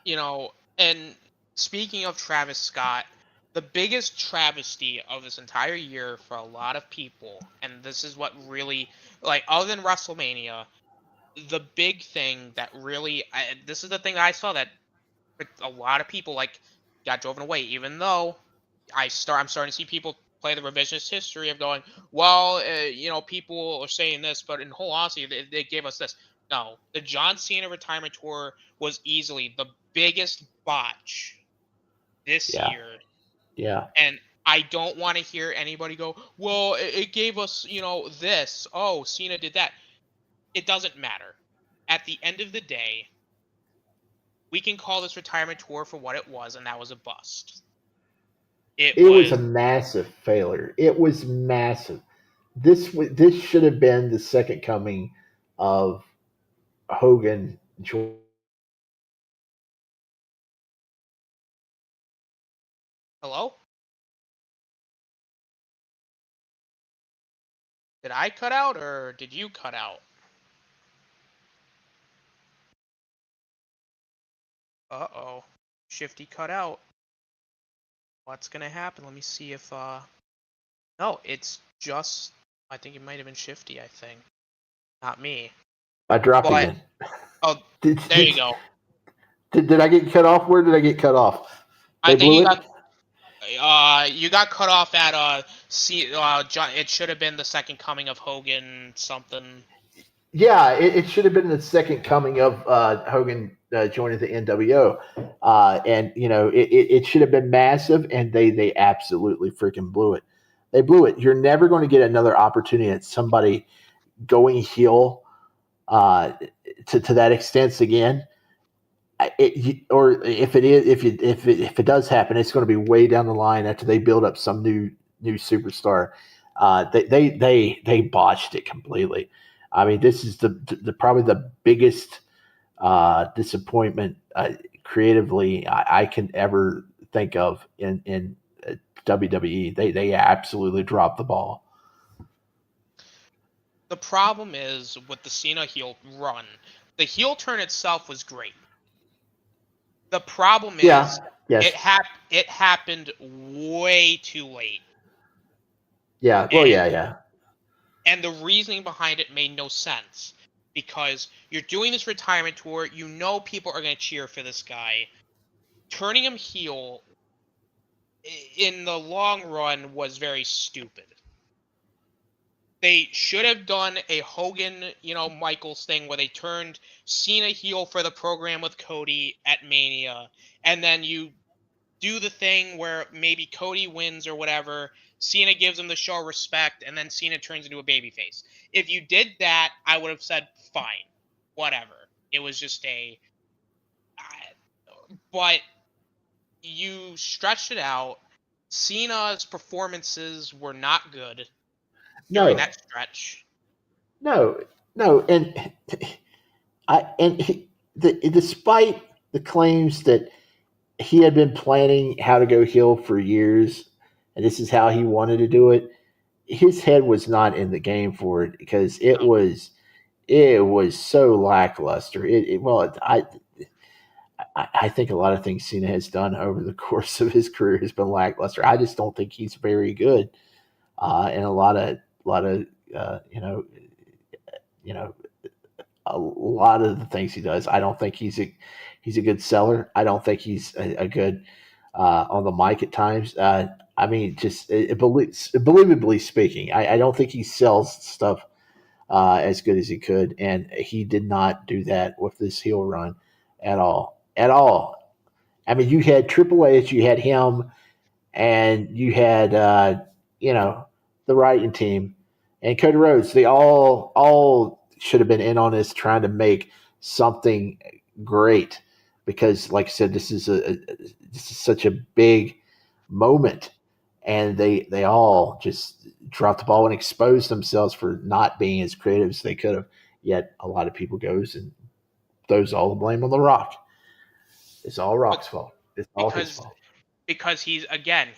do? And speaking of Travis Scott, the biggest travesty of this entire year for a lot of people, and this is what really, like, other than WrestleMania, the big thing that really, this is the thing I saw that a lot of people, like, got driven away. Even though I'm starting to see people play the revisionist history of going, well, people are saying this, but in whole honesty, they gave us this. No, the John Cena retirement tour was easily the biggest botch this Yeah, year, yeah, and I don't want to hear anybody go, well, it gave us, this. Oh, Cena did that. It doesn't matter. At the end of the day, we can call this retirement tour for what it was, and that was a bust. It It was a was massive failure. It was massive. This should have been the second coming of Hogan joining the NWO. hello. Did I cut out or did you cut out? Uh oh, Shifty cut out. What's gonna happen? Let me see if no, it's just I think it might have been Shifty. I think not me. I dropped But again. oh, Did, there you did, go. did I get cut off? Where did I get cut off? I They think blew it? you got cut off at it should have been the second coming of Hogan something. Yeah, it should have been the second coming of Hogan joining the NWO, and it should have been massive, and they absolutely freaking blew it. They blew it. You're never going to get another opportunity at somebody going heel uh, to that extent again. Or if it is, if it does happen, it's going to be way down the line after they build up some new superstar. They botched it completely. I mean, this is the probably the biggest disappointment creatively I can ever think of in WWE. They absolutely dropped the ball. The problem is with the Cena heel run, the heel turn itself was great. The problem is Yeah. Yes. it happened way too late. Yeah. Well. And Yeah. Yeah. the reasoning behind it made no sense because you're doing this retirement tour, you know people are going to cheer for this guy. Turning him heel in the long run was very stupid. They should have done a Hogan, Michaels thing where they turned Cena heel for the program with Cody at Mania, and then you do the thing where maybe Cody wins or whatever, Cena gives him the show respect, and then Cena turns into a babyface. If you did that, I would have said fine, whatever. It was just but you stretched it out. Cena's performances were not good during No. that stretch. No. No. Despite the claims that he had been planning how to go heel for years, and this is how he wanted to do it, his head was not in the game for it because No. it was so lackluster. I think a lot of things Cena has done over the course of his career has been lackluster. I just don't think he's very good, and a lot of uh, you know you know a lot of the things he does. I don't think he's a good seller. I don't think he's a good on the mic at times. I mean, just believably speaking, I don't think he sells stuff as good as he could, and he did not do that with this heel run at all. At all. I mean, you had Triple H, you had him, and you had the writing team and Cody Rhodes. They all should have been in on this, trying to make something great because, like I said, this is such a big moment, and they all just dropped the ball and exposed themselves for not being as creative as they could have. Yet a lot of people goes and throws all the blame on The Rock. It's all But Rock's fault. It's all his because fault.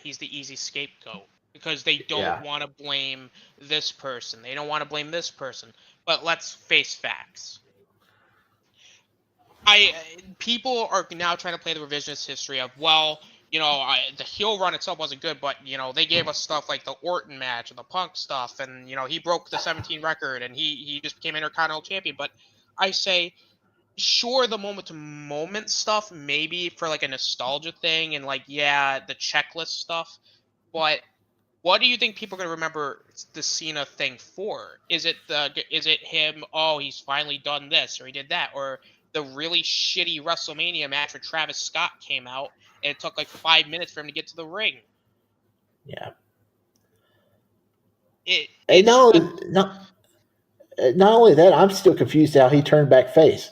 he's the easy scapegoat because they don't Yeah. want to blame this person. They don't want to blame this person. But let's face facts. I People are now trying to play the revisionist history of, well, the heel run itself wasn't good, but they gave us stuff like the Orton match and the Punk stuff, and he broke the 17 record and he just became Intercontinental Champion. But I say, sure, the moment to moment stuff maybe for like a nostalgia thing and like, yeah, the checklist stuff, but what do you think people are going to remember the Cena thing for? Is it him, oh, he's finally done this or he did that, or the really shitty WrestleMania match where Travis Scott came out and it took like 5 minutes for him to get to the ring? Yeah. And It's just not only that, I'm still confused how he turned back face.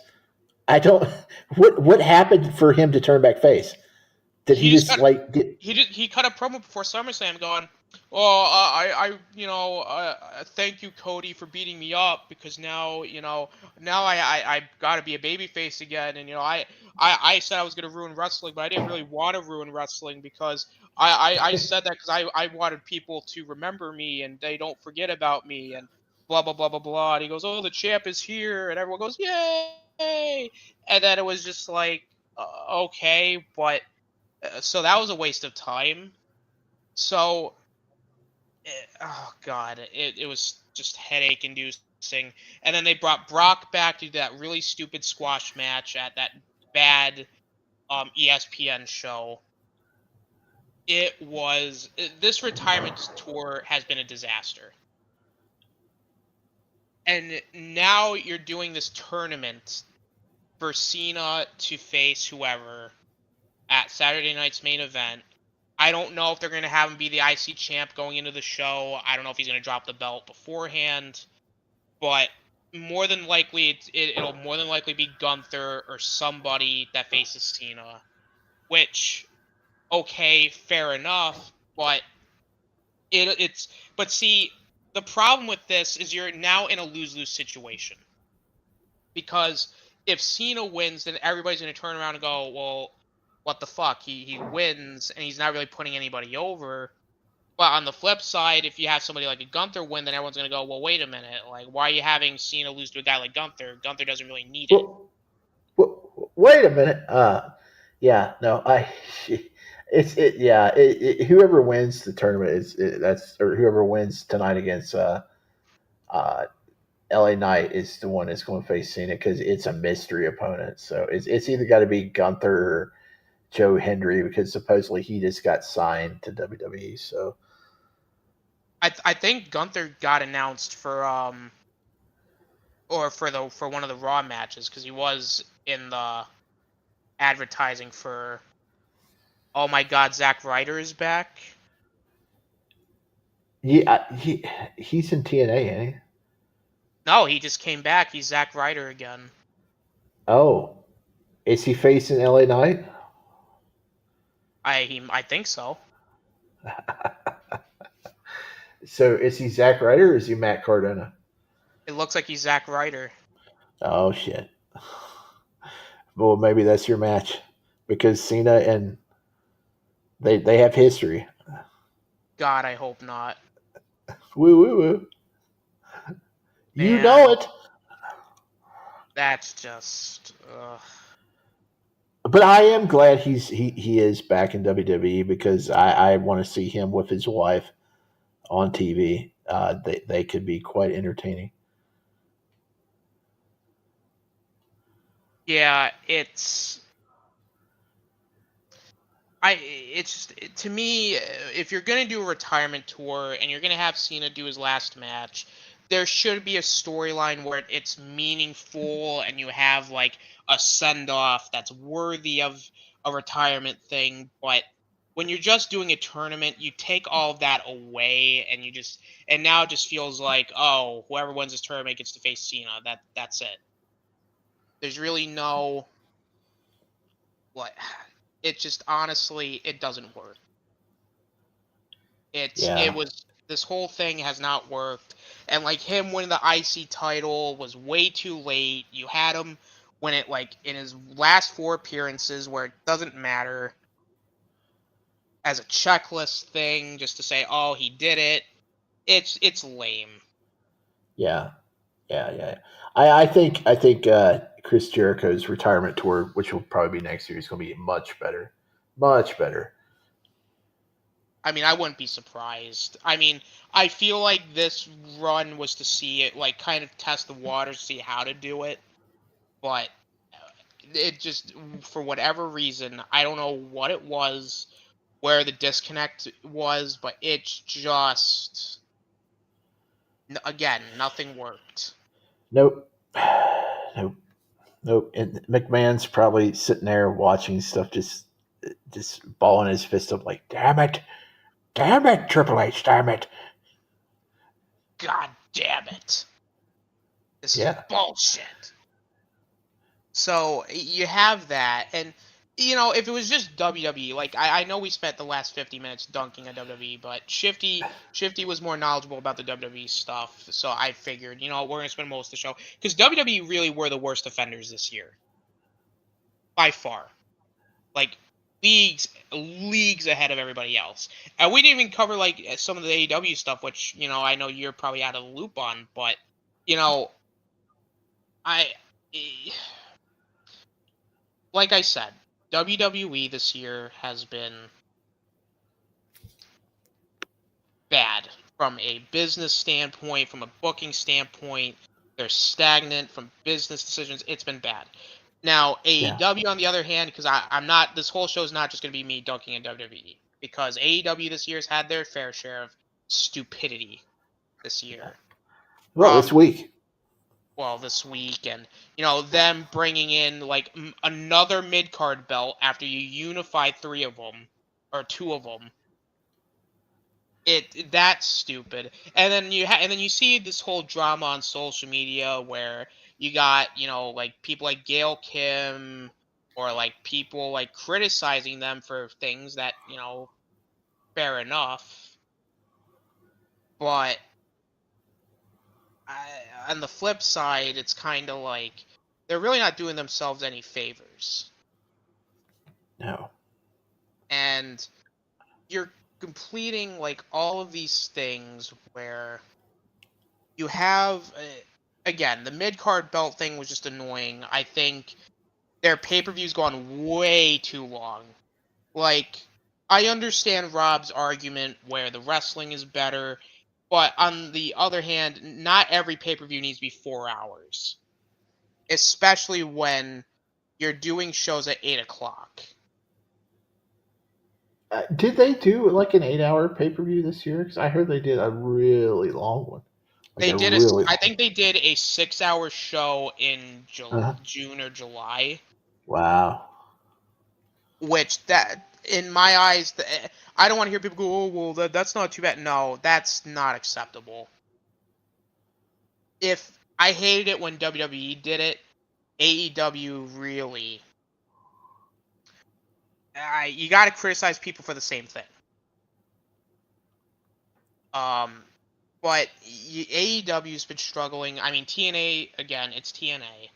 I don't. What happened for him to turn back face? Did he just like get? He cut a promo before SummerSlam going, "Well, thank you, Cody, for beating me up because now now I got to be a babyface again, and I said I was gonna ruin wrestling, but I didn't really want to ruin wrestling because I said that because I wanted people to remember me and they don't forget about me and blah blah blah blah blah." And he goes, "Oh, the champ is here," and everyone goes, "Yay!" And then it was just like, okay, but. So that was a waste of time. So, oh god, it was just headache inducing. And then they brought Brock back to do that really stupid squash match at that bad ESPN show. This retirement tour has been a disaster. And now you're doing this tournament for Cena to face whoever at Saturday night's main event. I don't know if they're going to have him be the IC champ going into the show. I don't know if he's going to drop the belt beforehand, but more than likely it'll more than likely be Gunther or somebody that faces Cena. Which, okay, fair enough, but it's but see, the problem with this is you're now in a lose-lose situation because if Cena wins, then everybody's going to turn around and go, well, what the fuck? He wins and he's not really putting anybody over. But on the flip side, if you have somebody like a Gunther win, then everyone's going to go, well, wait a minute. Like, why are you having Cena lose to a guy like Gunther? Gunther doesn't really need it. Wait a minute. Yeah, no, whoever wins the tournament or whoever wins tonight against uh, LA Knight is the one that's going to face Cena because it's a mystery opponent. So it's either got to be Gunther or Joe Hendry because supposedly he just got signed to WWE. So I think Gunther got announced for or for one of the Raw matches because he was in the advertising for. Oh my God, Zack Ryder is back. yeah, he's in TNA, ain't he? No, he just came back. He's Zack Ryder again. Oh, is he facing LA Knight? I think so. So is he Zack Ryder or is he Matt Cardona? It looks like he's Zack Ryder. Oh shit. Well, maybe that's your match because Cena and they have history. God, I hope not. Woo woo woo. You know Man, it. that's just. But I am glad he is back in WWE because I want to see him with his wife on TV. They could be quite entertaining. Yeah, it's just to me, if you're gonna do a retirement tour and you're gonna have Cena do his last match, there should be a storyline where it's meaningful and you have like a send off that's worthy of a retirement thing. But when you're just doing a tournament, you take all of that away and now it just feels like, oh, whoever wins this tournament gets to face Cena. That's it. There's really no what it just honestly it doesn't work. It Yeah, was this whole thing has not worked, and like him winning the IC title was way too late. You had him when it like in his last four appearances where it doesn't matter as a checklist thing just to say oh he did it. It's lame. yeah, yeah. I think Chris Jericho's retirement tour, which will probably be next year, is going to be much better, much better. I mean, I wouldn't be surprised. I mean, I feel like this run was to see it like kind of test the waters, see how to do it, but it just for whatever reason I don't know what it was where the disconnect was but it's just again nothing worked. Nope, nope, nope. And McMahon's probably sitting there watching stuff, just balling his fist up like, damn it, Triple H, damn it. God damn it, this is Yeah, bullshit. So you have that and if it was just WWE, like I know we spent the last 50 minutes dunking on WWE, but Shifty was more knowledgeable about the WWE stuff, so I figured, we're gonna spend most of the show because WWE really were the worst offenders this year by far, like leagues ahead of everybody else. And we didn't even cover like some of the AEW stuff, which I know you're probably out of the loop on, but you know I. eh, like I said, WWE this year has been bad from a business standpoint, from a booking standpoint. They're stagnant from business decisions. It's been bad. Now, Yeah. AEW, on the other hand, because I'm not, this whole show is not just going to be me dunking on WWE, because AEW this year has had their fair share of stupidity this Yeah. year. Well, this From, week. well, this week, and, them bringing in, like, another mid card belt after you unify three of them, or two of them. That's stupid. And then you see this whole drama on social media where you got, like people like Gail Kim or like people like criticizing them for things that, fair enough. But on the flip side, it's kind of like they're really not doing themselves any favors. No. And you're completing like all of these things where you have again, the mid card belt thing was just annoying. I think their pay per view's gone way too long. Like, I understand Rob's argument where the wrestling is better, but on the other hand, not every pay per view needs to be 4 hours, especially when you're doing shows at 8 o'clock. Did they do like an 8-hour pay per view this year? Because I heard they did a really long one, like They a did a, really I long. think they did a 6 hour show in Uh, June or July, wow. which that in my eyes, I don't want to hear people go, oh well, that's not too bad. No, that's not acceptable. If I hated it when WWE did it, AEW really, you got to criticize people for the same thing. Um, but AEW's been struggling. I mean, TNA again, it's TNA.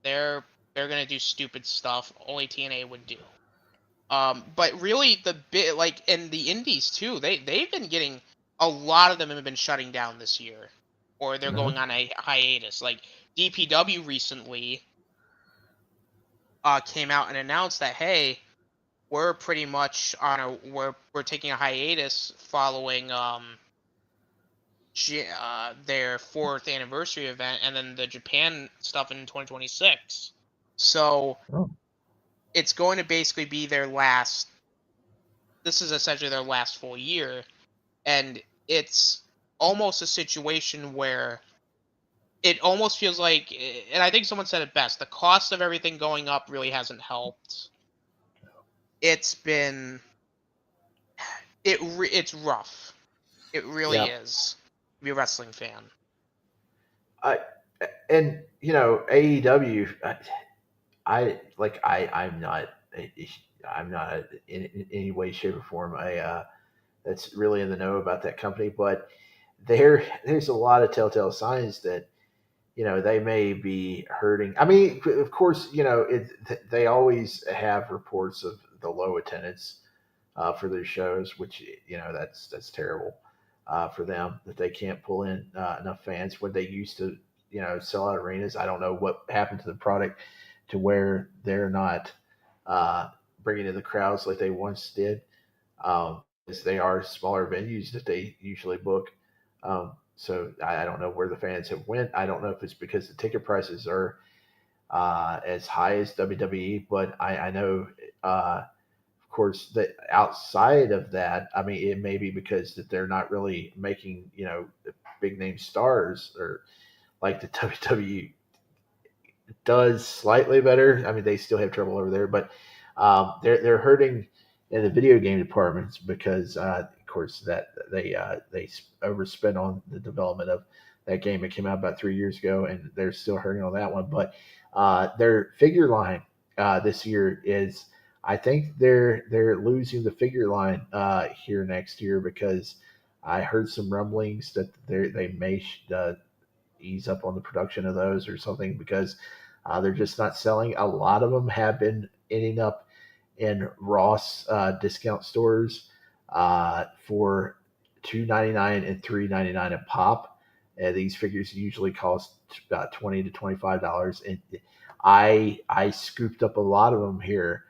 They're gonna do stupid stuff only TNA would do. But really the bit like in the indies too, they've been getting a lot of them have been shutting down this year, or they're Uh-huh. going on a hiatus. Like DPW recently came out and announced that hey, we're pretty much on we're taking a hiatus following their fourth anniversary event and then the Japan stuff in 2026. So Oh. it's going to basically be their last. This is essentially their last full year, and it's almost a situation where it almost feels like, and I think someone said it best, the cost of everything going up really hasn't helped. It's been it's rough. It really Yeah. is to be a wrestling fan. I and AEW. I'm not. I'm not in any way, shape, or form. That's really in the know about that company, but there's a lot of telltale signs that they may be hurting. I mean, of course, they always have reports of the low attendance for their shows, which that's terrible for them that they can't pull in enough fans when they used to sell out arenas. I don't know what happened to the product to where they're not bringing in the crowds like they once did. As they are smaller venues that they usually book. So I don't know where the fans have went. I don't know if it's because the ticket prices are as high as WWE, but I know, of course, that outside of that, I mean, it may be because that they're not really making the big name stars or like the WWE does slightly better. I mean, they still have trouble over there, but they're hurting in the video game departments because, of course, that they overspent on the development of that game. It came out about 3 years ago, and they're still hurting on that one. But Their figure line this year is, I think they're losing the figure line here next year because I heard some rumblings that they may ease up on the production of those or something because they're just not selling. A lot of them have been ending up in Ross discount stores for $2.99 and $3.99 a pop. These figures usually cost about $20 to $25, and I scooped up a lot of them here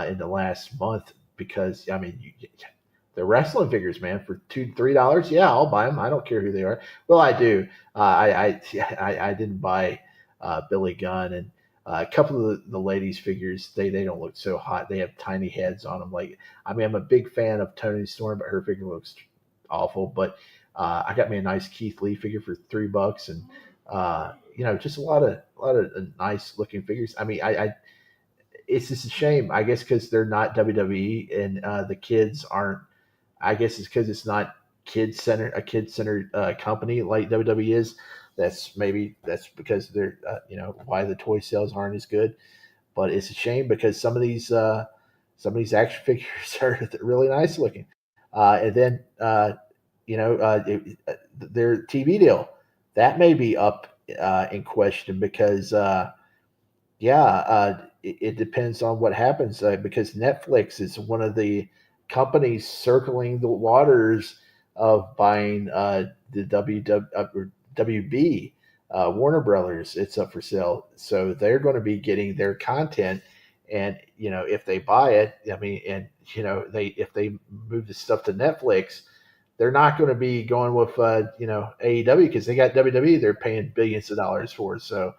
in the last month because I mean the wrestling figures, man, for $2 to $3. Yeah, I'll buy them. I don't care who they are. Well, I do. I didn't buy Billy Gunn and a couple of the ladies' figures. They don't look so hot. They have tiny heads on them. Like I mean, I'm a big fan of Tony Storm, but her figure looks awful. But I got me a nice Keith Lee figure for $3, and just a lot of nice looking figures. I mean, I it's just a shame, I guess, because they're not WWE and the kids aren't. I guess it's because it's not kid centered company like WWE is. That's because they're why the toy sales aren't as good. But it's a shame because some of these action figures are really nice looking. And then their TV deal that may be up in question because it depends on what happens because Netflix is one of the companies circling the waters of buying the WB Warner Brothers. It's up for sale, so they're going to be getting their content. And if they buy it, I mean, and they if they move the stuff to Netflix, they're not going to be going with AEW because they got WWE. They're paying billions of dollars for. So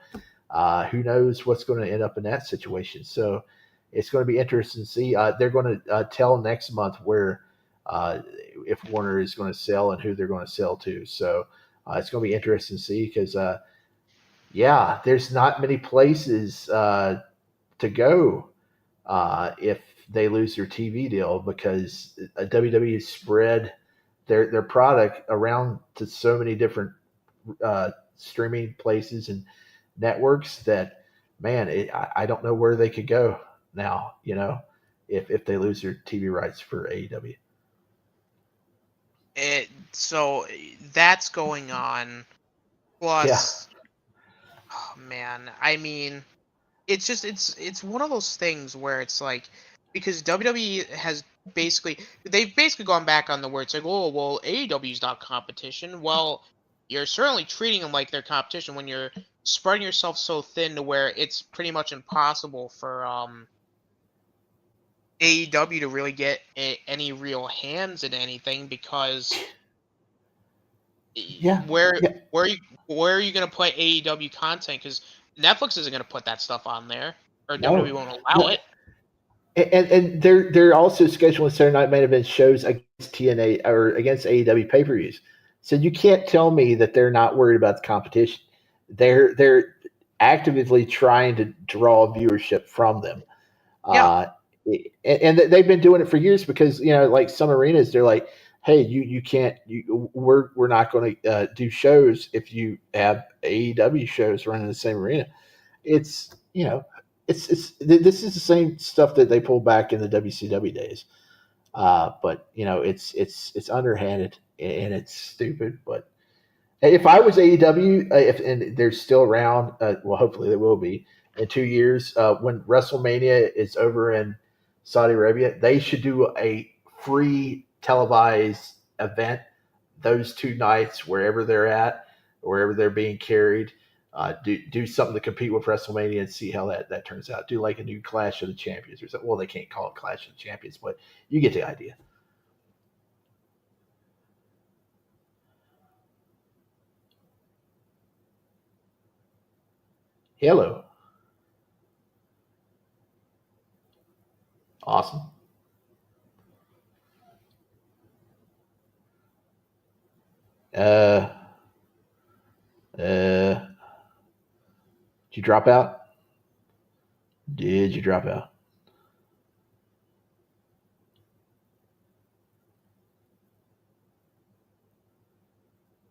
who knows what's going to end up in that situation? So it's going to be interesting to see. They're going to tell next month where if Warner is going to sell and who they're going to sell to. So it's going to be interesting to see because there's not many places to go if they lose their TV deal because WWE spread their product around to so many different streaming places and networks that man, I don't know where they could go now. If they lose their TV rights for AEW. So that's going on. Yeah, Plus, oh man, I mean, it's one of those things where it's like because WWE has they've basically gone back on the word. It's like, oh well, AEW's not competition. Well, you're certainly treating them like they're competition when you're spreading yourself so thin to where it's pretty much impossible for AEW to really get any real hands in anything because yeah, where yeah. where are you going to put AEW content? Because Netflix isn't going to put that stuff on there, or WWE No, won't allow no. it. And they're also scheduling Saturday Night Main Event shows against TNA or against AEW pay per views. So you can't tell me that they're not worried about the competition. They're actively trying to draw viewership from them. Yeah, Uh, and they've been doing it for years because like some arenas, they're like, "Hey, you can't. We're not going to do shows if you have AEW shows running in the same arena." It's this is the same stuff that they pulled back in the WCW days. But it's underhanded and it's stupid. But if I was AEW, if and they're still around, well, hopefully they will be in 2 years. When WrestleMania is over in Saudi Arabia, they should do a free televised event those 2 nights wherever they're at, wherever they're being carried. Do something to compete with WrestleMania and see how that turns out. Do like a new Clash of the Champions or something. Well, they can't call it Clash of the Champions, but you get the idea. Hello, awesome. Uh, did you drop out? Did you drop out?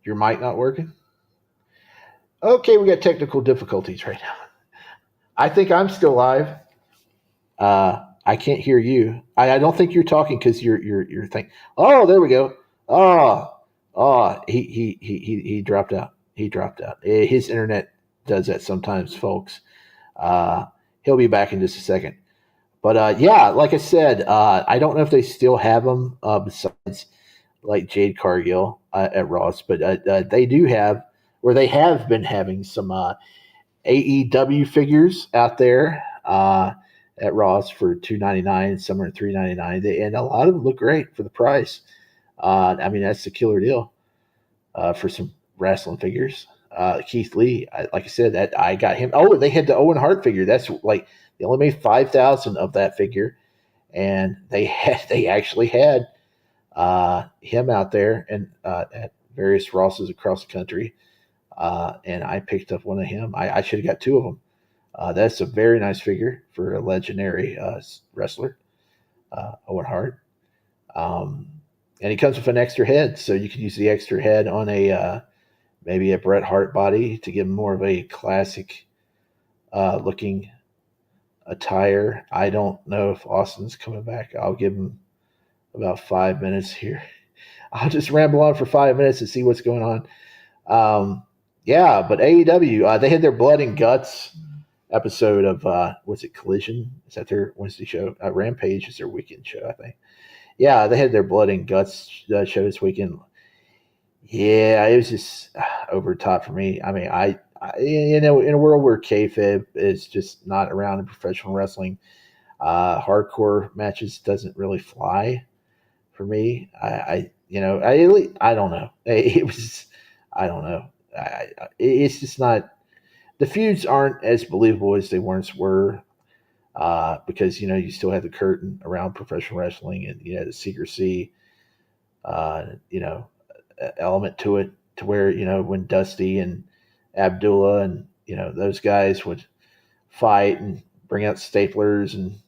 Your mic not working? Okay, we got technical difficulties right now. I think I'm still live. I can't hear you. I don't think you're talking because you're thinking. Oh, there we go. Oh, he dropped out. He dropped out. His internet does that sometimes, folks. Uh, he'll be back in just a second. But yeah, like I said, I don't know if they still have them besides like Jade Cargill at Ross, but they do have, or they have been having some AEW figures out there at Ross for $2.99, some are $3.99, and a lot of them look great for the price. I mean, that's the killer deal for some wrestling figures. Keith Lee, like I said, that I got him. Oh, they had the Owen Hart figure. That's like they only made 5,000 of that figure, and they actually had him out there and at various Rosses across the country. And I picked up one of him. I should have got two of them. That's a very nice figure for a legendary wrestler, Owen Hart. Um, and he comes with an extra head, so you can use the extra head on a maybe a Bret Hart body to give him more of a classic looking attire. I don't know if Austin's coming back. I'll give him about 5 minutes here. I'll just ramble on for 5 minutes and see what's going on. Yeah, but AEW, they had their Blood and Guts episode of what's it, Collision? Is that their Wednesday show? Rampage is their weekend show, I think. Yeah, they had their Blood and Guts show this weekend. Yeah, it was just over the top for me. I mean, in a world where kayfabe is just not around in professional wrestling, hardcore matches doesn't really fly for me. I don't know. It was, I don't know. It's just not. The feuds aren't as believable as they once were because you still have the curtain around professional wrestling and the secrecy, you know, element to it, to where when Dusty and Abdullah and those guys would fight and bring out staplers and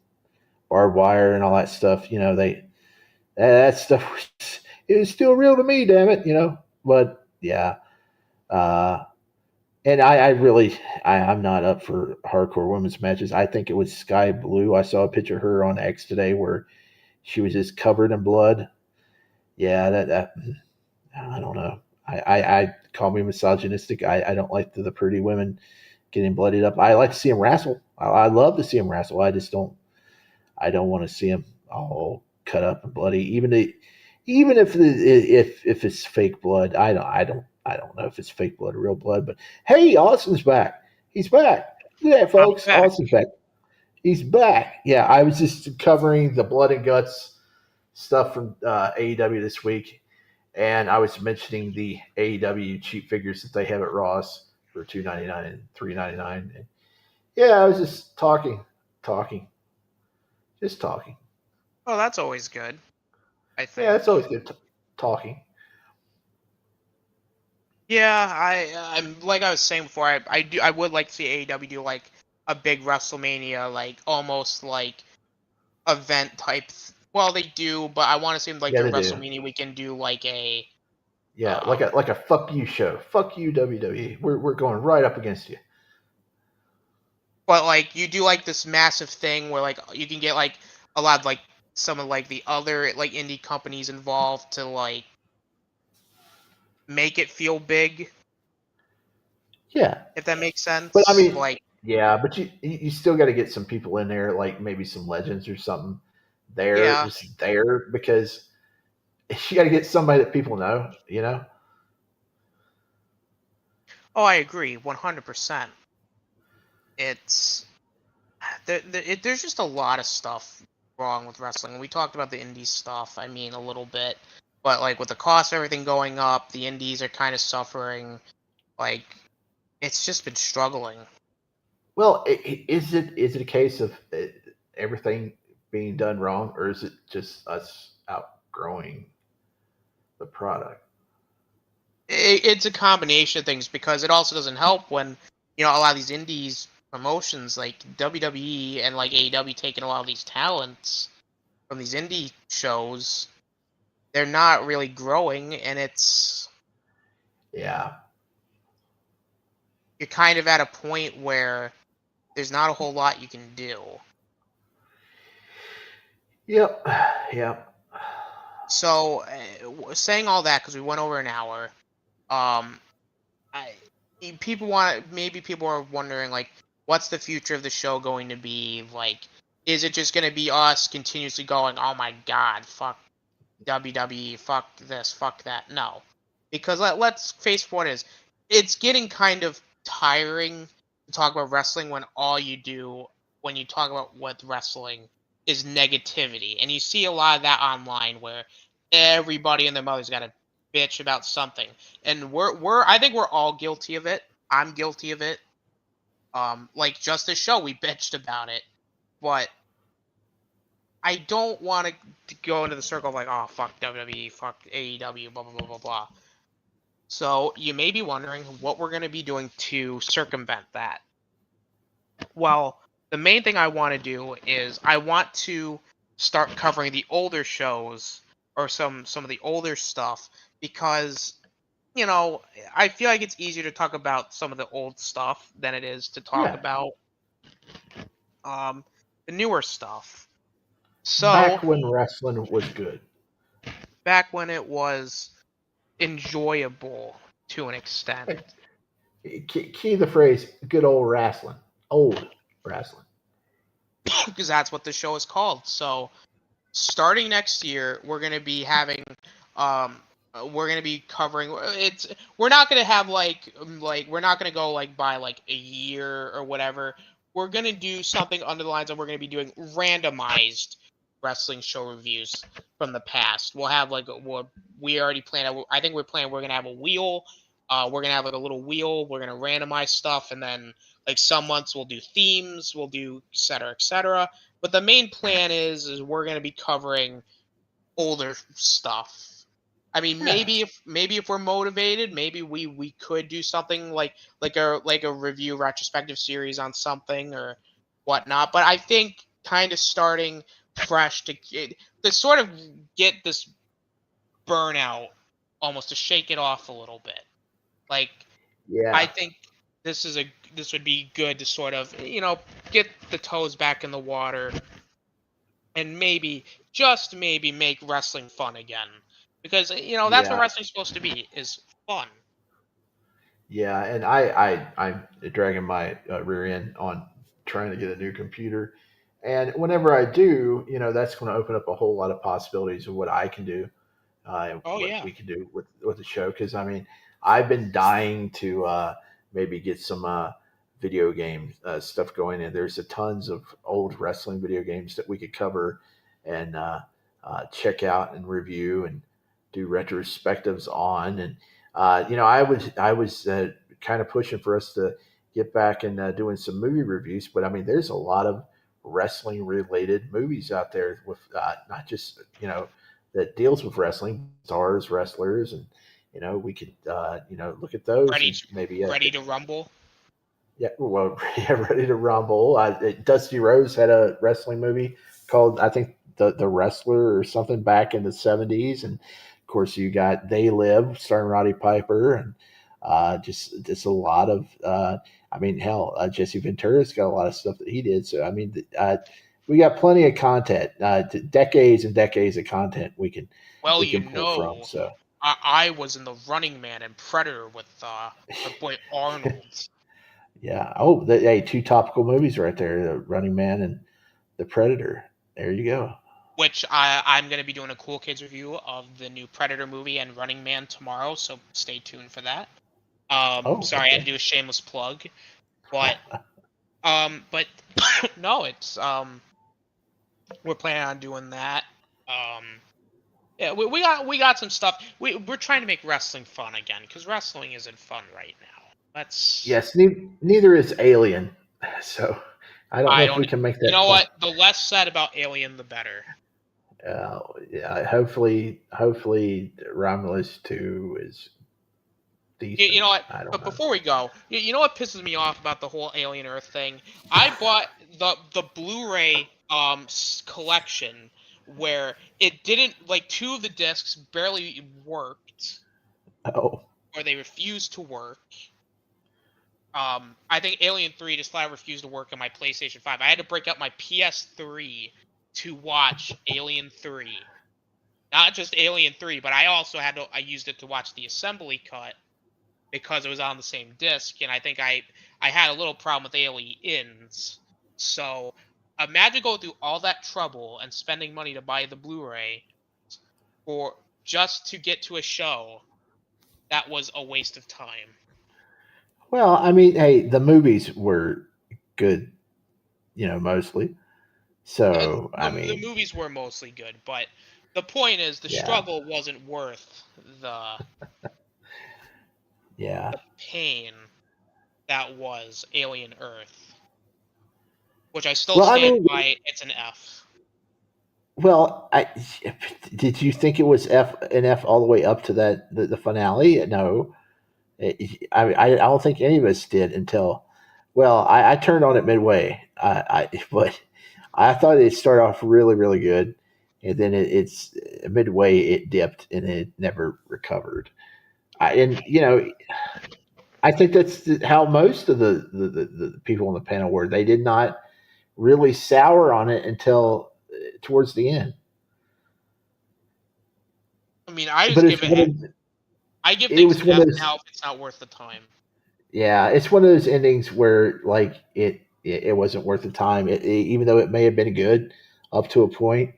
barbed wire and all that stuff. That stuff was, it was still real to me, damn it. But yeah, uh, and I'm not up for hardcore women's matches. I think it was Sky Blue. I saw a picture of her on X today where she was just covered in blood. Yeah, that I don't know. I call me misogynistic. I don't like the pretty women getting bloodied up. I like to see them wrestle. I love to see them wrestle. I just don't. I don't want to see them all cut up and bloody. Even if it's fake blood, I don't know if it's fake blood or real blood. But hey, Austin's back. He's back. Look at that, I'm folks. back. Austin's back. He's back. Yeah, I was just covering the blood and guts stuff from AEW this week, and I was mentioning the AEW cheap figures that they have at Ross for $2.99 and $3.99. And yeah, I was just talking, just talking. Oh, that's always good, I Yeah, think. it's always good talking. Yeah, I'm like I was saying before. I would like to see AEW do like a big WrestleMania, like almost like event type. Well, they do, but I want to see them like Yeah, during they do. WrestleMania. We can do like a Yeah, like um, a fuck you show. Fuck you, WWE. We're going right up against you. but like you do like this massive thing where like you can get like a lot of like some of like the other like indie companies involved to like make it feel big, Yeah, if that makes but I sense. mean, Like, yeah, but you still got to get some people in there, like maybe some legends or something. There, yeah. just there, because you got to get somebody that people know. Oh, I agree, 100%. It's there's just a lot of stuff wrong with wrestling. We talked about the indie stuff, I mean, a little bit, but like with the cost of everything going up, the indies are kind of suffering. Like, it's just been struggling. Well, is it a case of everything being done wrong, or is it just us outgrowing the product? It's a combination of things because it also doesn't help when a lot of these indies promotions like WWE and like AEW taking a lot of these talents from these indie shows, they're not really growing, and Yeah, you're kind of at a point where there's not a whole lot you can do. Yep. Yep. So, saying all that because we went over an hour, um, I people are wondering like, what's the future of the show going to be? Like, is it just going to be us continuously going, oh my god, fuck WWE, fuck this, fuck that? No, because let's face what it is. It's getting kind of tiring to talk about wrestling when all you do when you talk about what wrestling is negativity, and you see a lot of that online where everybody and their mother's got to bitch about something, and we're I think we're all guilty of it. I'm guilty of it. Like just this show, we bitched about it, but I don't want to go into the circle of like, oh fuck WWE, fuck AEW, blah blah blah blah blah. So you may be wondering what we're going to be doing to circumvent that. Well, the main thing I want to do is I want to start covering the older shows or some of the older stuff because I feel like it's easier to talk about some of the old stuff than it is to talk Yeah. about um, the newer stuff. So Back when wrestling was good. back when it was enjoyable to an extent, Key the phrase "good old wrestling." Old wrestling. because that's what the show is called. So starting next year, um we're gonna be covering it's we're not gonna have like we're not gonna go like by like a year or whatever. We're gonna do something under the lines of we're gonna be doing randomized wrestling show reviews from the past. We'll have like we already planned. I think we're gonna have a wheel. We're gonna have like a little wheel. We're gonna randomize stuff, and then like some months we'll do themes. We'll do et cetera, et cetera. But the main plan is we're going to be covering older stuff. I mean, Yeah. maybe if we're motivated, maybe we could do something like a review retrospective series on something or whatnot. But I think kind of starting fresh to sort of get this burnout almost to shake it off a little bit. Like I Yeah. think this would be good to sort of get the toes back in the water and maybe just maybe make wrestling fun again because that's what Yeah. wrestling's supposed to be is fun. Yeah. And I'm dragging my rear end on trying to get a new computer. And whenever I do, that's going to open up a whole lot of possibilities of what I can do, Oh what yeah. we can do with the show. Because I mean, I've been dying to maybe get some video game stuff going, and there's a tons of old wrestling video games that we could cover and check out and review and do retrospectives on. And I was kind of pushing for us to get back and doing some movie reviews, but I mean, there's a lot of wrestling related movies out there with not just that deals with wrestling stars, wrestlers, and we could look at those ready and to, maybe ready to rumble. yeah, well, yeah, Ready to Rumble. Dusty Rose had a wrestling movie called, I think, the Wrestler or something back in the '70s, and of course you got They Live starring Roddy Piper, and just a lot of. I mean, hell, Jesse Ventura's got a lot of stuff that he did. So I mean, we got plenty of content, decades and decades of content Well, we can pull from. So I was in the Running Man and Predator with my boy Arnold, yeah. Oh, hey, two topical movies right there: The Running Man and The Predator. There you go. which I'm going to be doing a Cool Kids review of the new Predator movie and Running Man tomorrow, so stay tuned for that. Oh, Sorry, I had to okay. do a shameless plug, but but no, it's we're planning on doing that. Um, yeah, we got some stuff. We're trying to make wrestling fun again because wrestling isn't fun right now. Let's. Yes, neither is Alien. So I don't know I if we don't. can make You that know fun. what? The less said about Alien, the better. Yeah, hopefully Romulus 2 is You decent. know what? I don't But know. before we go, you know what pisses me off about the whole Alien Earth thing? I bought the Blu-ray collection where it didn't like two of the discs barely worked Oh, or they refused to work. I think Alien 3 just flat out refused to work on my PlayStation 5. I had to break out my PS3 to watch Alien 3. Not just Alien 3, but I used it to watch the assembly cut because it was on the same disc, and I think I had a little problem with Aliens. So imagine going through all that trouble and spending money to buy the Blu-ray for just to get to a show that was a waste of time. Well, I mean, hey, the movies were good, mostly. So, I The mean, movies were mostly good, but the point is the yeah, struggle wasn't worth yeah. the pain that was Alien Earth, which I still Well, I stand mean, by. It's an F. well, did you think it was F all the way up to the finale? No, I don't think any of us did until, well, I turned on it midway. But I thought it started off really, really good, and then it's midway it dipped and it never recovered. And I think that's how most of the people on the panel were. They did not really sour on it until towards the end. I mean, I But just give it. I give it things was an one F of those, now if it's not worth the time. yeah, it's one of those endings where like it wasn't worth the time. Even though it may have been good up to a point,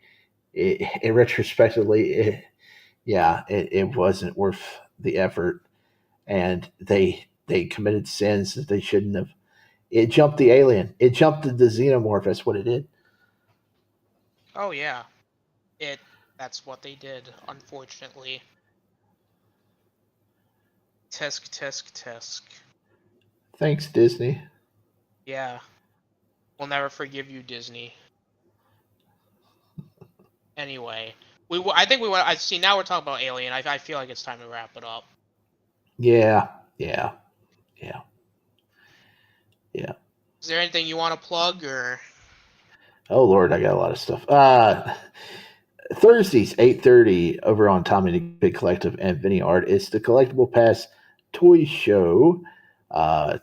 in retrospectively, yeah, it wasn't worth the effort, and they committed sins that they shouldn't have. It jumped the alien. It jumped the xenomorph. That's what it did. Oh yeah, it. That's what they did. Unfortunately, tisk tisk tisk. Thanks, Disney. Yeah, we'll never forgive you, Disney. Anyway, I think we want. I see. Now we're talking about Alien. I feel like it's time to wrap it up. Yeah, yeah, yeah, yeah. Is there anything you want to plug or? Oh Lord, I got a lot of stuff. Thursdays, 8:30 over on Tommy the Big Collective and Vinny Art. It's the Collectible Pass Toy Show.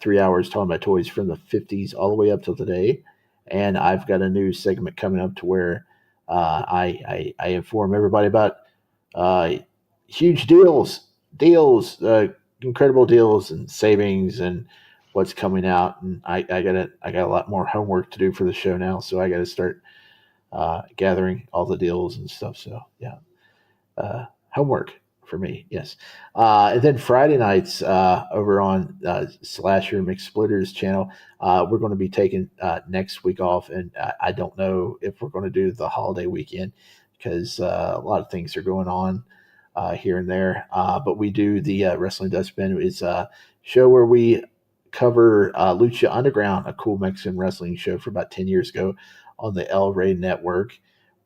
3 hours talking about toys from the 50s all the way up till today. And I've got a new segment coming up to where I inform everybody about uh, huge incredible deals and savings and what's coming out. And I got a lot more homework to do for the show now, so I got to start gathering all the deals and stuff. So yeah, homework for me. Yes, and then Friday nights over on Slasher McSplitters channel, we're going to be taking next week off, and I don't know if we're going to do the holiday weekend because a lot of things are going on. Here and there, but we do the Wrestling Dustbin. It's a show where we cover Lucha Underground, a cool Mexican wrestling show for about 10 years ago on the El Rey Network,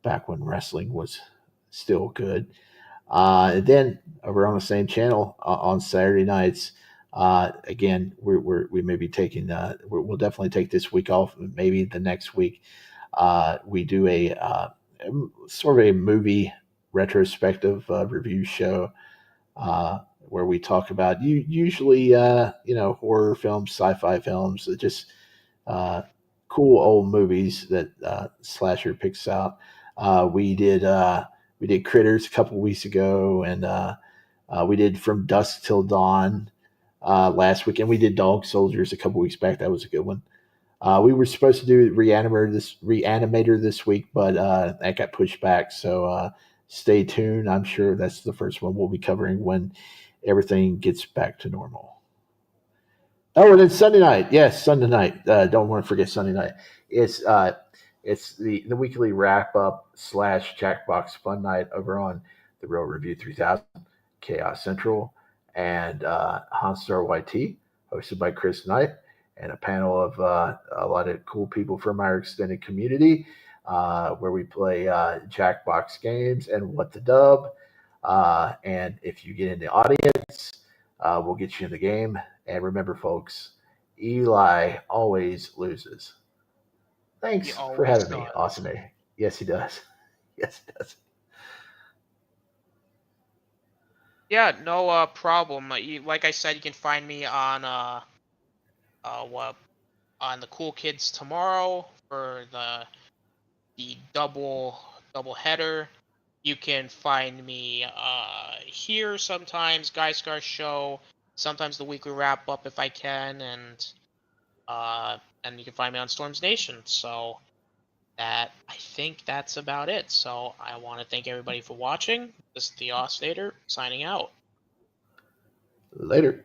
back when wrestling was still good. And then over on the same channel on Saturday nights, again, we may be taking, we'll definitely take this week off, maybe the next week. We do a sort of a movie retrospective review show where we talk about usually, horror films, sci-fi films, just uh, cool old movies that Slasher picks out. We did Critters a couple weeks ago, and we did From Dusk Till Dawn last week, and we did Dog Soldiers a couple weeks back. That was a good one. We were supposed to do Reanimator this week, but that got pushed back. So stay tuned. I'm sure that's the first one we'll be covering when everything gets back to normal. Oh, and then Sunday night. Yes, Sunday night. Don't want to forget Sunday night. It's it's the weekly wrap up slash Jackbox Fun Night over on the Real Review 3000, Chaos Central, and Hanstar YT, hosted by Chris Knight, and a panel of a lot of cool people from our extended community, where we play Jackbox games and What the Dub. And if you get in the audience, we'll get you in the game. And remember, folks, Eli always loses. He Thanks for always having me, does. Awesome. Yes, he does. Yes, he does. Yeah, no problem. Like I said, you can find me on What on the Cool Kids tomorrow for the double header. You can find me here sometimes, Guy Scar Show, sometimes the weekly wrap up if I can, and you can find me on Storms Nation. So I think that's about it. So I want to thank everybody for watching. This is the Oscillator signing out. Later.